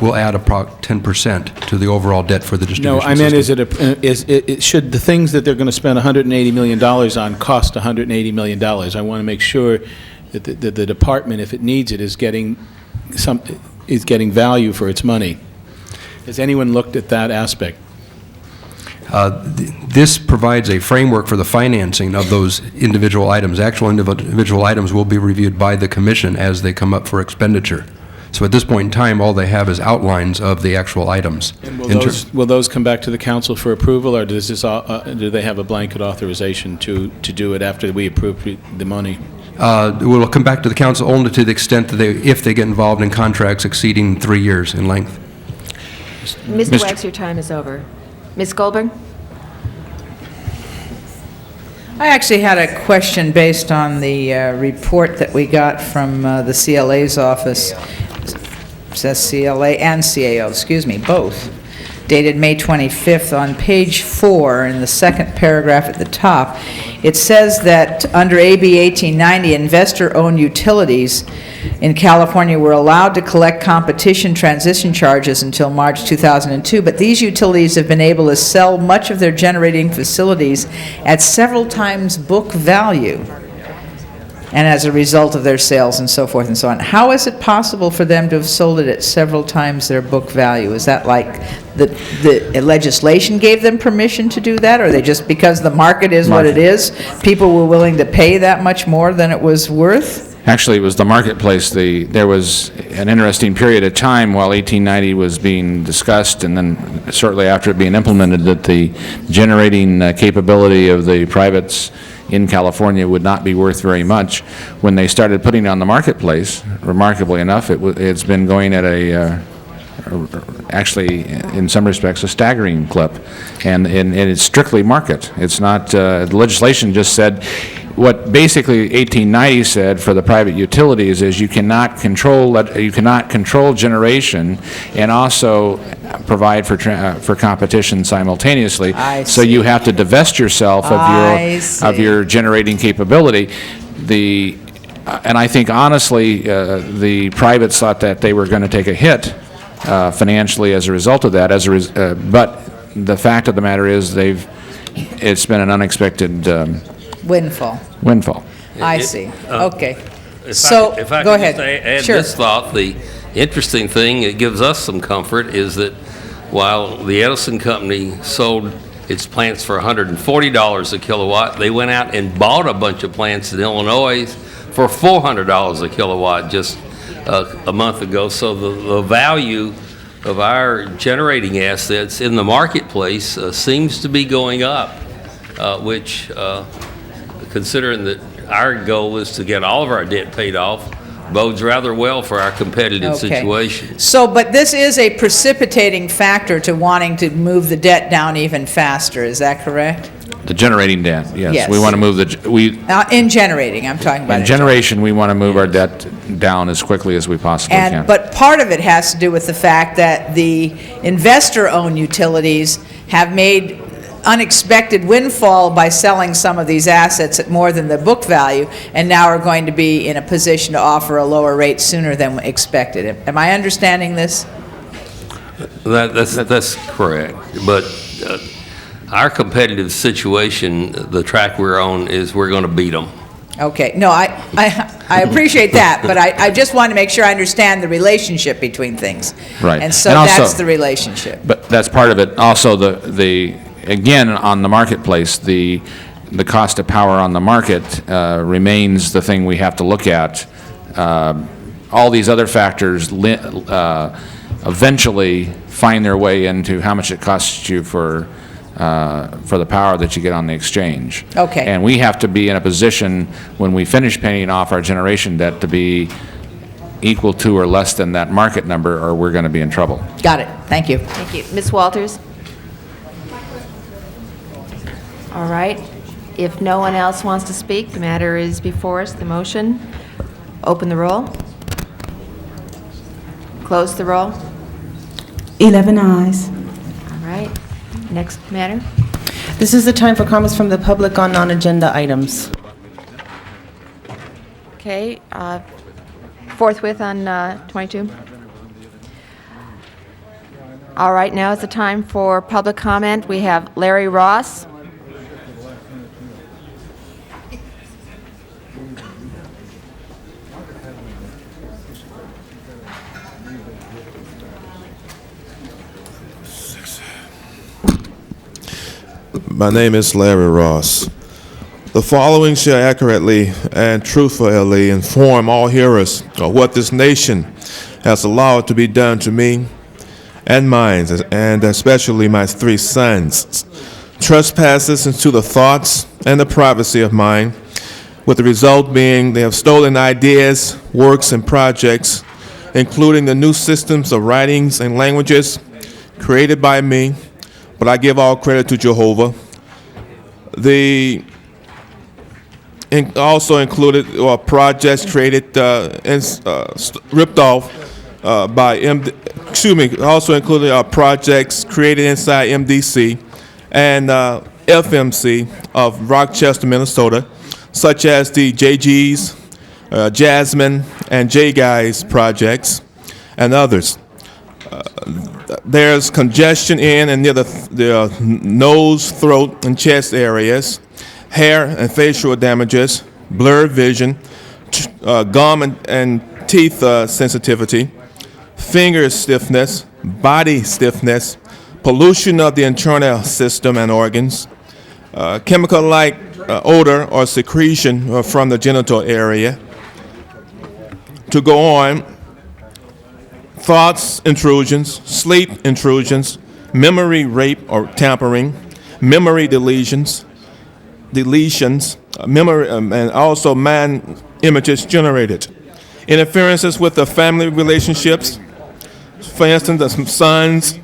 U: will add about 10% to the overall debt for the distribution system.
O: No, I meant, should the things that they're going to spend $180 million on cost $180 million? I want to make sure that the department, if it needs it, is getting value for its money. Has anyone looked at that aspect?
U: This provides a framework for the financing of those individual items. Actual individual items will be reviewed by the commission as they come up for expenditure. So at this point in time, all they have is outlines of the actual items.
O: And will those come back to the council for approval, or does this, do they have a blanket authorization to do it after we approve the money?
U: It will come back to the council only to the extent that if they get involved in contracts exceeding 3 years in length.
E: Mr. Wax, your time is over. Ms. Goldberg?
M: I actually had a question based on the report that we got from the CLA's office. It says CLA and CAO, excuse me, both, dated May 25th. On page 4, in the second paragraph at the top, it says that under AB 1890, investor-owned utilities in California were allowed to collect competition transition charges until March 2002, but these utilities have been able to sell much of their generating facilities at several times book value, and as a result of their sales and so forth and so on. How is it possible for them to have sold it at several times their book value? Is that like the legislation gave them permission to do that, or they just, because the market is what it is, people were willing to pay that much more than it was worth?
V: Actually, it was the marketplace. There was an interesting period of time while 1890 was being discussed, and then shortly after it being implemented, that the generating capability of the privates in California would not be worth very much. When they started putting it on the marketplace, remarkably enough, it's been going at actually, in some respects, a staggering clip, and it's strictly market. It's not, the legislation just said, what basically 1890 said for the private utilities is you cannot control generation and also provide for competition simultaneously. So you have to divest yourself of your generating capability. And I think honestly, the privates thought that they were going to take a hit financially as a result of that. But the fact of the matter is, it's been an unexpected
M: Windfall. I see. Okay. So, go ahead.
W: Add
M: Sure.
W: this thought, the interesting thing, it gives us some comfort, is that while the Edison Company sold its plants for $140 a kilowatt, they went out and bought a bunch of plants in Illinois for $400 a kilowatt just a month ago. So the value of our generating assets in the marketplace seems to be going up, which considering that our goal is to get all of our debt paid off, bodes rather well for our competitive situation.
M: So, but this is a precipitating factor to wanting to move the debt down even faster, is that correct?
V: The generating debt, yes.
M: Yes.
V: We want to move
M: In generating, I'm talking about.
V: in generation, we want to move our debt down as quickly as we possibly can.
M: But part of it has to do with the fact that the investor-owned utilities have made unexpected windfall by selling some of these assets at more than the book value, and now are going to be in a position to offer a lower rate sooner than expected. Am I understanding this?
W: That's correct. But our competitive situation, the track we're on, is we're going to beat them.
M: Okay. No, I appreciate that, but I just want to make sure I understand the relationship between things.
V: Right.
M: And so
V: also,
M: that's the relationship.
V: But that's part of it. Also, again, on the marketplace, the the cost of power on the market remains the thing we have to look at. All these other factors eventually find their way into how much it costs you for the power that you get on the exchange.
M: Okay.
V: And we have to be in a position when we finish paying off our generation debt to be equal to or less than that market number, or we're going to be in trouble.
M: Got it. Thank you.
E: Thank you. Ms. Walters? All right. If no one else wants to speak, the matter is before us. The motion. Open the roll. Close the roll.
P: 11 ayes.
E: All right. Next matter.
B: This is the time for comments from the public on non-agenda items.
E: Okay. Forthwith on 22. All right. Now is the time for public comment. We have Larry Ross.
F: My name is Larry Ross. The following shall accurately and truthfully inform all hearers of what this nation has allowed to be done to me and mine, and especially my 3 sons. Trespasses into the thoughts and the privacy of mine, with the result being they have stolen ideas, works, and projects, including the new systems of writings and languages created by me, but I give all credit to Jehovah. Also included projects created ripped off by also included projects created inside MDC and FMC of Rochester, Minnesota, such as the JG's, Jasmine, and J-Guys projects, and others. There's congestion in and near the nose, throat, and chest areas, hair and facial damages, blurred vision, gum and teeth sensitivity, finger stiffness, body stiffness, pollution of the internal system and organs, chemical-like odor or secretion from the genital area. To go on, thoughts intrusions, sleep intrusions, memory rape or tampering, memory deletions, memory, and also man images generated. Interferences with the family relationships, for instance, the sons,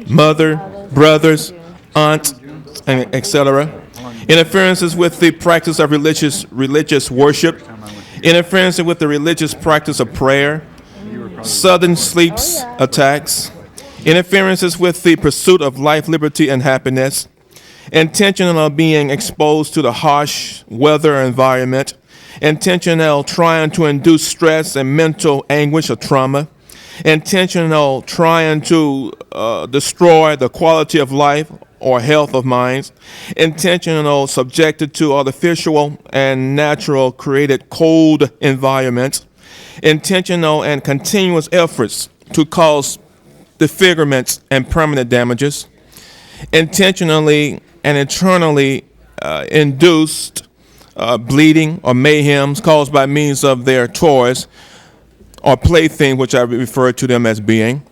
F: mother, brothers, aunts, and etc. Interferences with the practice of religious worship, interferences with the religious practice of prayer, sudden sleep attacks, interferences with the pursuit of life, liberty, and happiness, intentional being exposed to the harsh weather environment, intentional trying to induce stress and mental anguish or trauma, intentional trying to destroy the quality of life or health of minds, intentional subjected to artificial and natural created cold environments, intentional and continuous efforts to cause disfigurements and permanent damages, intentionally and internally induced bleeding or mayhems caused by means of their toys or plaything, which I refer to them as being.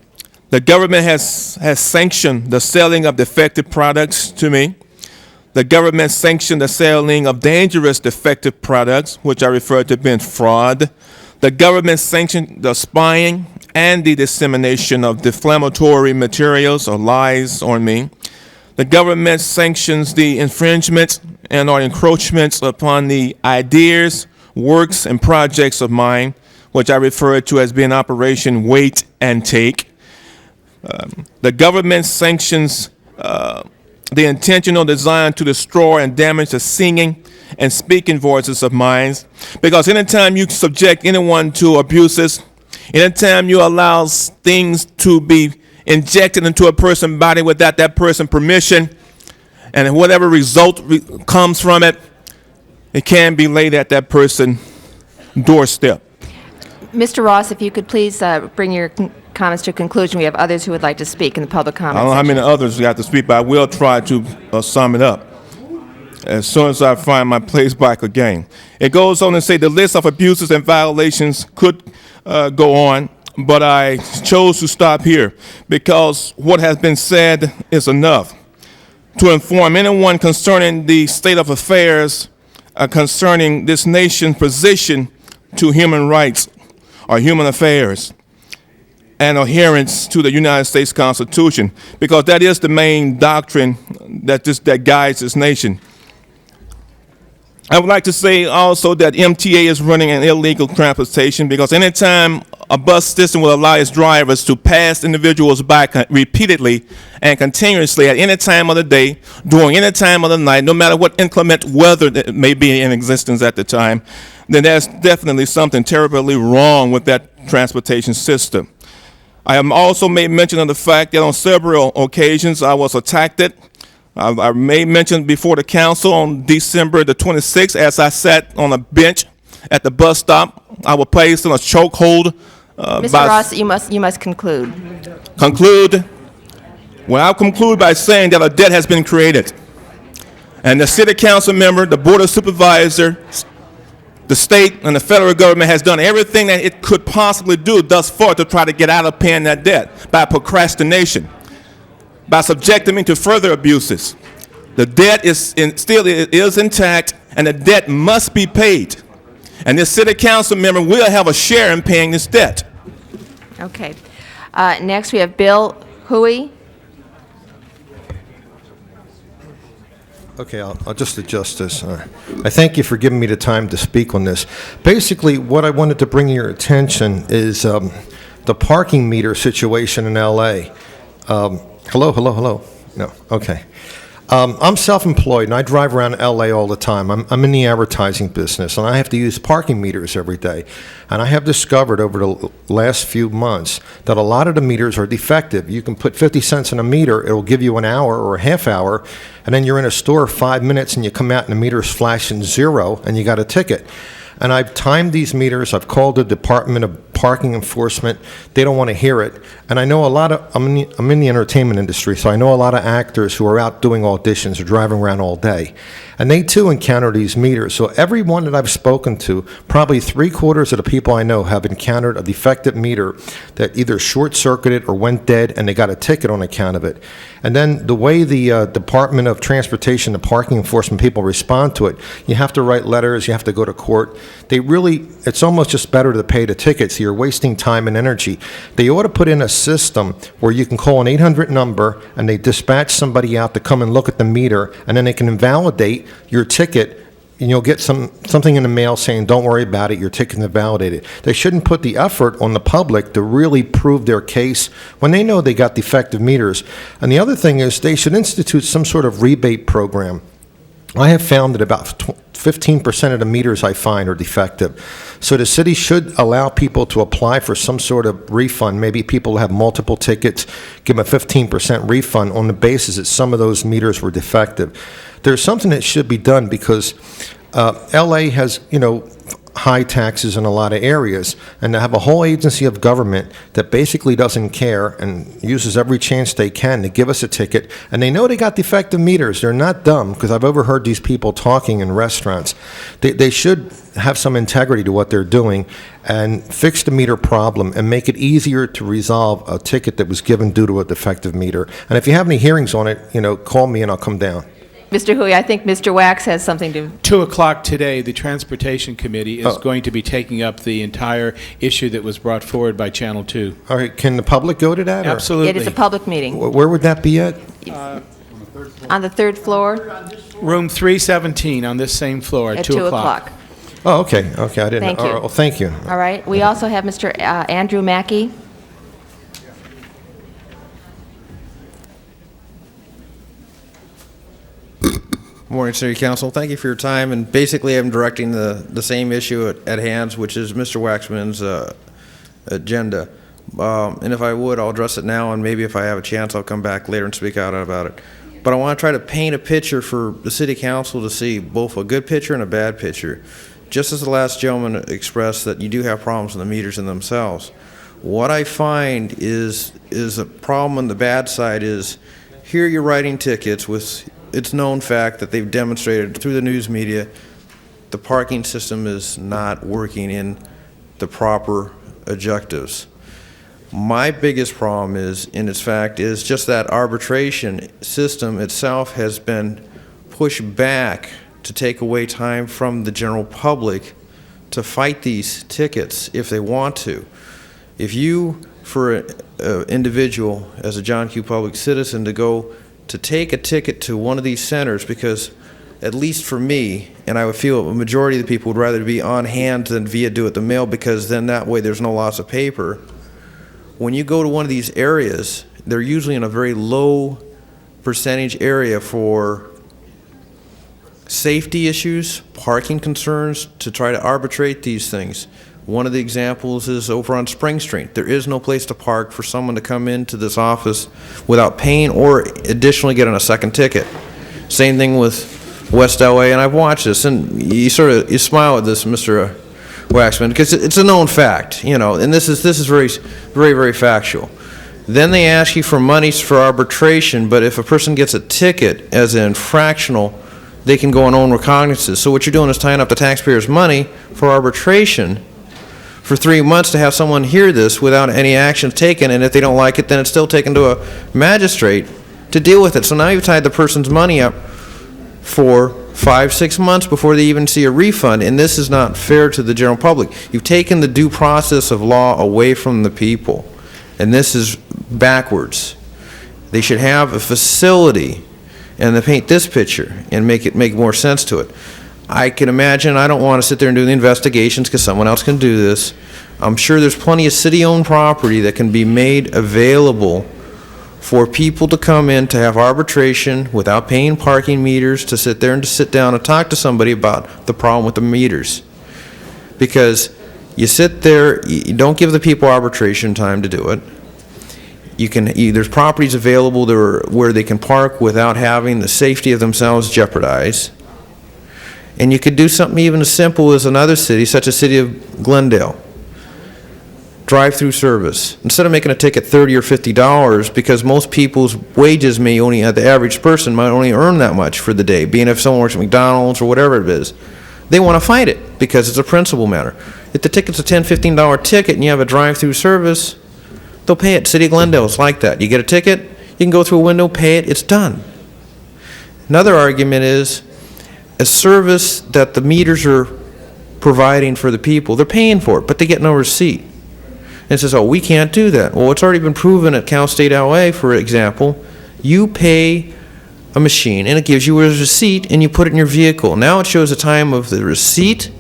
F: The government has sanctioned the selling of defective products to me. The government sanctioned the selling of dangerous defective products, which I refer to being fraud. The government sanctioned the spying and the dissemination of defamatory materials or lies on me. The government sanctions the infringements and or encroachments upon the ideas, works, and projects of mine, which I refer to as being Operation Wait and Take. The government sanctions the intentional design to destroy and damage the singing and speaking voices of mine, because anytime you subject anyone to abuses, anytime you allow things to be injected into a person's body without that person's permission, and whatever result comes from it, it can be laid at that person's doorstep.
E: Mr. Ross, if you could please bring your comments to a conclusion. We have others who would like to speak in the public comment
F: I don't know how
E: section.
F: many others we have to speak, but I will try to sum it up. as soon as I find my place back again. It goes on to say the list of abuses and violations could go on, but I chose to stop here because what has been said is enough to inform anyone concerning the state of affairs concerning this nation's position to human rights or human affairs and adherence to the United States Constitution, because that is the main doctrine that guides this nation. I would like to say also that MTA is running an illegal transportation, because anytime a bus system will allow its drivers to pass individuals by repeatedly and continuously at any time of the day, during any time of the night, no matter what inclement weather that may be in existence at the time, then there's definitely something terribly wrong with that transportation system. I have also made mention of the fact that on several occasions I was attacked. I made mention before the council on December the 26th as I sat on a bench at the bus stop. I was placed in a chokehold.
E: Mr. Ross, you must conclude.
F: Conclude? Well, I'll conclude by saying that a debt has been created. And the city council member, the board of supervisors, the state and the federal government has done everything that it could possibly do thus far to try to get out of paying that debt by procrastination, by subjecting me to further abuses. The debt still is intact, and the debt must be paid. And this city council member will have a share in paying this debt.
E: Okay. Next, we have Bill Huey.
G: Okay, I'll just adjust this. I thank you for giving me the time to speak on this. Basically, what I wanted to bring your attention is the parking meter situation in L.A. Hello? No, okay. I'm self-employed, and I drive around L.A. all the time. I'm in the advertising business, and I have to use parking meters every day. And I have discovered over the last few months that a lot of the meters are defective. You can put 50 cents in a meter, it'll give you an hour or a half hour, and then you're in a store 5 minutes, and you come out, and the meter's flashing 0, and you got a ticket. And I've timed these meters. I've called the Department of Parking Enforcement. They don't want to hear it. And I know I'm in the entertainment industry, so I know a lot of actors who are out doing auditions or driving around all day. And they too encounter these meters. So everyone that I've spoken to, probably 3/4 of the people I know have encountered a defective meter that either short-circuited or went dead, and they got a ticket on account of it. And then the way the Department of Transportation, the parking enforcement people respond to it, you have to write letters, you have to go to court. It's almost just better to pay the tickets. You're wasting time and energy. They ought to put in a system where you can call an 800 number and they dispatch somebody out to come and look at the meter, and then they can invalidate your ticket, and you'll get something in the mail saying, don't worry about it, your ticket is validated. They shouldn't put the effort on the public to really prove their case when they know they got defective meters. And the other thing is they should institute some sort of rebate program. I have found that about 15% of the meters I find are defective. So the city should allow people to apply for some sort of refund. Maybe people have multiple tickets, give them a 15% refund on the basis that some of those meters were defective. There's something that should be done because LA has, high taxes in a lot of areas, and to have a whole agency of government that basically doesn't care and uses every chance they can to give us a ticket, and they know they got defective meters. They're not dumb, because I've overheard these people talking in restaurants. They should have some integrity to what they're doing and fix the meter problem and make it easier to resolve a ticket that was given due to a defective meter. And if you have any hearings on it, call me and I'll come down.
E: Mr. Huey, I think Mr. Wax has something to...
O: 2 o'clock today, the Transportation Committee is going to be taking up the entire issue that was brought forward by Channel 2.
G: All right, can the public go to that?
O: Absolutely.
E: It is a public meeting.
G: Where would that be at?
E: On the 3rd floor?
O: Room 317 on this same floor at 2 o'clock.
G: Oh, okay. I didn't...
E: Thank you.
G: Well, thank you.
E: All right. We also have Mr. Andrew Mackey.
I: Morning, City Council. Thank you for your time. And basically, I'm directing the same issue at hand, which is Mr. Waxman's agenda. And if I would, I'll address it now, and maybe if I have a chance, I'll come back later and speak out about it. But I want to try to paint a picture for the City Council to see both a good picture and a bad picture. Just as the last gentleman expressed that you do have problems with the meters in themselves. What I find is a problem on the bad side is here you're writing tickets with it's known fact that they've demonstrated through the news media the parking system is not working in the proper objectives. My biggest problem is, in its fact, is just that arbitration system itself has been pushed back to take away time from the general public to fight these tickets if they want to. If you, for an individual as a John Q. Public citizen, to go to take a ticket to one of these centers, because at least for me, and I would feel a majority of the people would rather be on hand than via do it the mail, because then that way there's no loss of paper. When you go to one of these areas, they're usually in a very low percentage area for safety issues, parking concerns, to try to arbitrate these things. One of the examples is over on Spring Street. There is no place to park for someone to come into this office without paying or additionally getting a second ticket. Same thing with West LA, and I've watched this, and you smile at this, Mr. Waxman, because it's a known fact, you know, and this is very, very, very factual. Then they ask you for monies for arbitration, but if a person gets a ticket as an infractional, they can go on own recognizances. So what you're doing is tying up the taxpayers' money for arbitration for 3 months to have someone hear this without any action taken, and if they don't like it, then it's still taken to a magistrate to deal with it. So now you've tied the person's money up for 5-6 months before they even see a refund, and this is not fair to the general public. You've taken the due process of law away from the people, and this is backwards. They should have a facility, and they paint this picture and make more sense to it. I can imagine, I don't want to sit there and do the investigations because someone else can do this. I'm sure there's plenty of city-owned property that can be made available for people to come in to have arbitration without paying parking meters, to sit there and to sit down and talk to somebody about the problem with the meters. Because you sit there, you don't give the people arbitration time to do it. There's properties available where they can park without having the safety of themselves jeopardized. And you could do something even as simple as another city, such as City of Glendale. Drive-through service. Instead of making a ticket $30 or $50, because most people's wages may only, the average person might only earn that much for the day, being if someone works at McDonald's or whatever it is. They want to fight it because it's a principal matter. If the ticket's a $10, $15 ticket and you have a drive-through service, they'll pay it. City of Glendale is like that. You get a ticket, you can go through a window, pay it, it's done. Another argument is a service that the meters are providing for the people. They're paying for it, but they get no receipt. And it says, oh, we can't do that. Well, it's already been proven at Cal State LA, for example. You pay a machine, and it gives you a receipt, and you put it in your vehicle. Now it shows the time of the receipt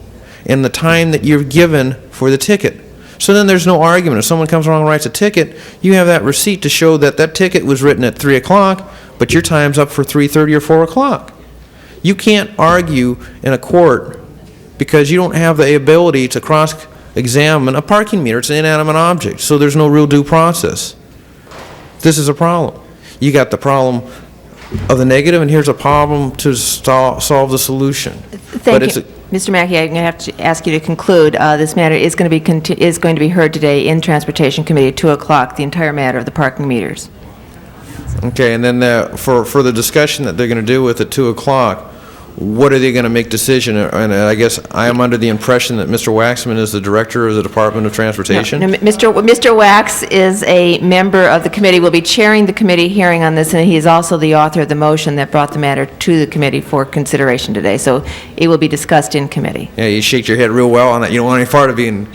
I: and the time that you're given for the ticket. So then there's no argument. If someone comes along and writes a ticket, you have that receipt to show that that ticket was written at 3 o'clock, but your time's up for 3:30 or 4 o'clock. You can't argue in a court because you don't have the ability to cross-examine a parking meter. It's an inanimate object, so there's no real due process. This is a problem. You got the problem of the negative, and here's a problem to solve the solution.
E: Thank you. Mr. Mackey, I'm going to have to ask you to conclude. This matter is going to be heard today in Transportation Committee at 2 o'clock, the entire matter of the parking meters.
I: Okay, and then for the discussion that they're going to do with at 2 o'clock, what are they going to make decision? And I guess I am under the impression that Mr. Waxman is the director of the Department of Transportation?
E: No, Mr. Wax is a member of the committee, will be chairing the committee hearing on this, and he is also the author of the motion that brought the matter to the committee for consideration today. So it will be discussed in committee.
I: Yeah, you shake your head real well on that. You don't want any part of being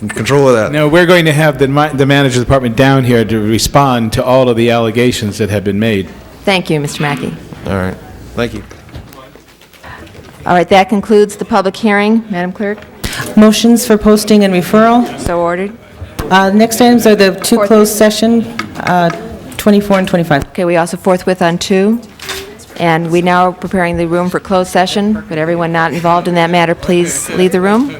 I: in control of that.
O: No, we're going to have the manager's department down here to respond to all of the allegations that have been made.
E: Thank you, Mr. Mackey.
I: All right. Thank you.
E: All right, that concludes the public hearing. Madam Clerk?
B: Motions for posting and referral.
E: So ordered.
B: Next items are the two closed session, 24 and 25.
E: Okay, we also forthwith on 2. And we now are preparing the room for closed session. Would everyone not involved in that matter please leave the room?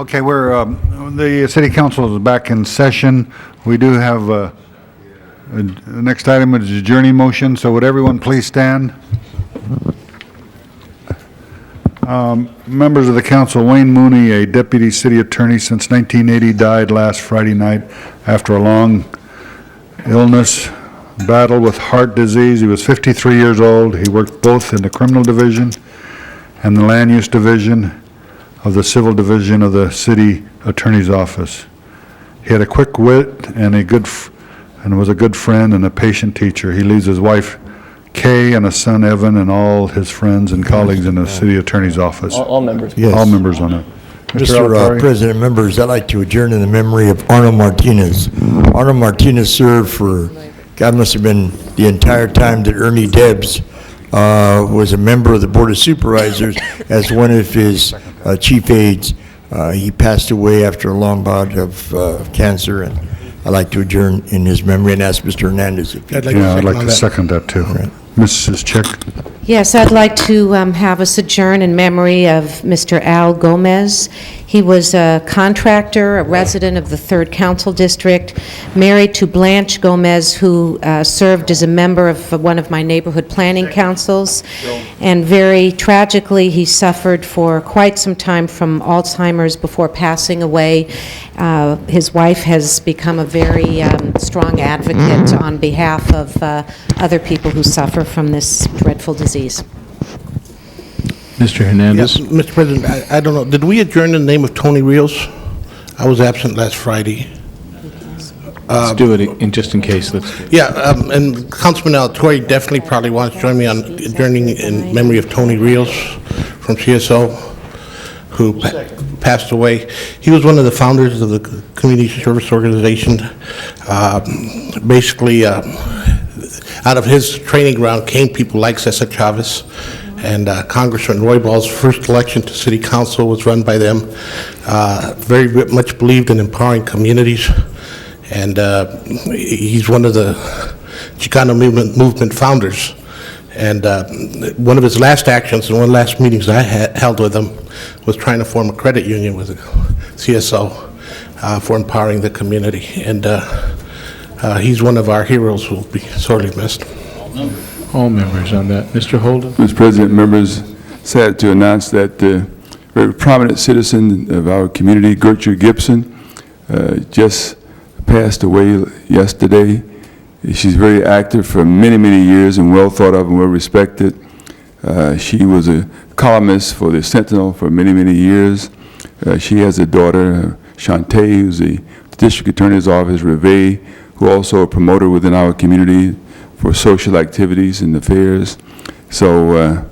C: Okay, the city council is back in session. We do have, the next item is adjourning motion, so would everyone please stand? Members of the council, Wayne Mooney, a deputy city attorney since 1980, died last Friday night after a long illness, battle with heart disease. He was 53 years old. He worked both in the criminal division and the land use division of the civil division of the city attorney's office. He had a quick wit and was a good friend and a patient teacher. He leaves his wife Kay and a son Evan and all his friends and colleagues in the city attorney's office.
J: All members.
R: Yes.
C: All members on it.
R: Mr. President, members, I'd like to adjourn in the memory of Arnold Martinez. Arnold Martinez served for, God must have been the entire time that Ernie Debs was a member of the Board of Supervisors as one of his chief aides. He passed away after a long bout of cancer, and I'd like to adjourn in his memory and ask Mr. Hernandez if
C: I'd like to second that too. Mrs. Chick.
K: Yes, I'd like to have us adjourn in memory of Mr. Al Gomez. He was a contractor, a resident of the 3rd Council District, married to Blanche Gomez, who served as a member of one of my neighborhood planning councils. And very tragically, he suffered for quite some time from Alzheimer's before passing away. His wife has become a very strong advocate on behalf of other people who suffer from this dreadful disease.
Q: Mr. Hernandez? Yes, Mr. President, I don't know, did we adjourn in the name of Tony Rios? I was absent last Friday.
O: Let's do it just in case.
Q: And Councilman Alatorre definitely probably wants to join me on adjourning in memory of Tony Rios from CSO, who passed away. He was one of the founders of the Community Service Organization. Basically, out of his training ground came people like Cesar Chavez, and Congressman Roy Ball's first election to city council was run by them. Very much believed in empowering communities, and he's one of the Chicano movement founders. And one of his last actions and one of the last meetings I held with him was trying to form a credit union with the CSO for empowering the community. And he's one of our heroes who will be sorely missed.
O: All members on that. Mr. Holden?
D: Mr. President, members, sad to announce that a very prominent citizen of our community, Gertrude Gibson, just passed away yesterday. She's very active for many, many years and well thought of and well respected. She was a columnist for the Sentinel for many, many years. She has a daughter, Shantae, who's the District Attorney's Office, Reve, who also a promoter within our community for social activities and affairs. So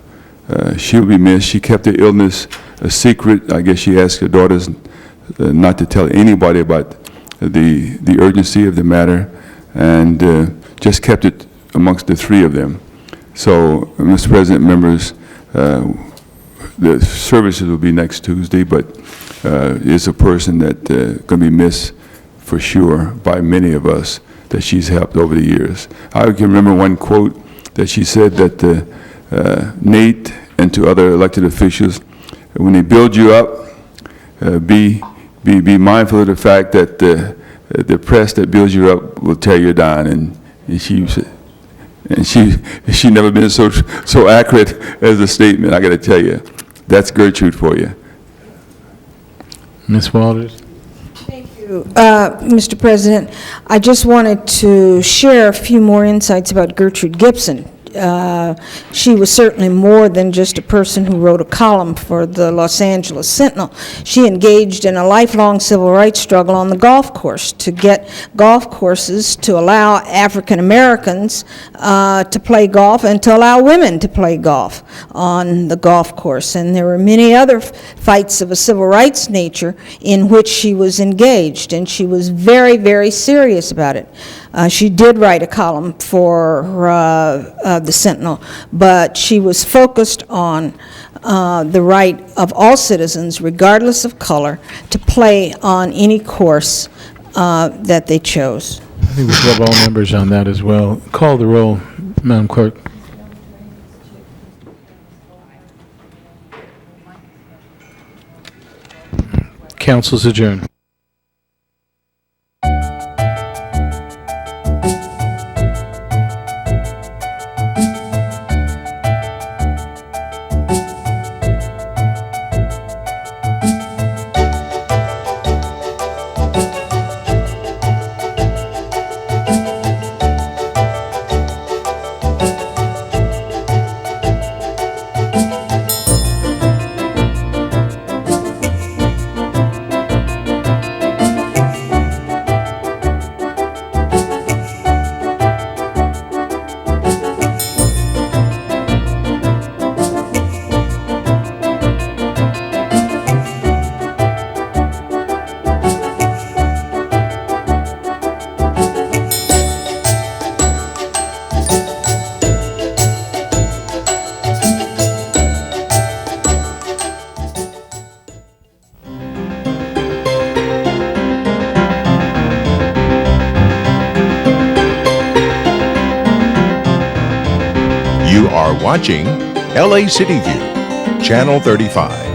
D: she'll be missed. She kept her illness a secret. I guess she asked her daughters not to tell anybody about the urgency of the matter, and just kept it amongst the three of them. So, Mr. President, members, the services will be next Tuesday, but is a person that going to be missed for sure by many of us that she's helped over the years. I can remember one quote that she said that Nate and to other elected officials, when they build you up, be mindful of the fact that the press that builds you up will tear you down. And she never been so accurate as a statement. I got to tell you, that's Gertrude for you.
O: Ms. Walters?
L: Mr. President, I just wanted to share a few more insights about Gertrude Gibson. She was certainly more than just a person who wrote a column for the Los Angeles Sentinel. She engaged in a lifelong civil rights struggle on the golf course to get golf courses to allow African Americans to play golf and to allow women to play golf on the golf course. And there were many other fights of a civil rights nature in which she was engaged, and she was very, very serious about it. She did write a column for the Sentinel, but she was focused on the right of all citizens, regardless of color, to play on any course that they chose.
O: I think we should have all members on that as well. Call the roll, Madam Clerk. Council's adjourned.
H: You are watching LA City View, Channel 35.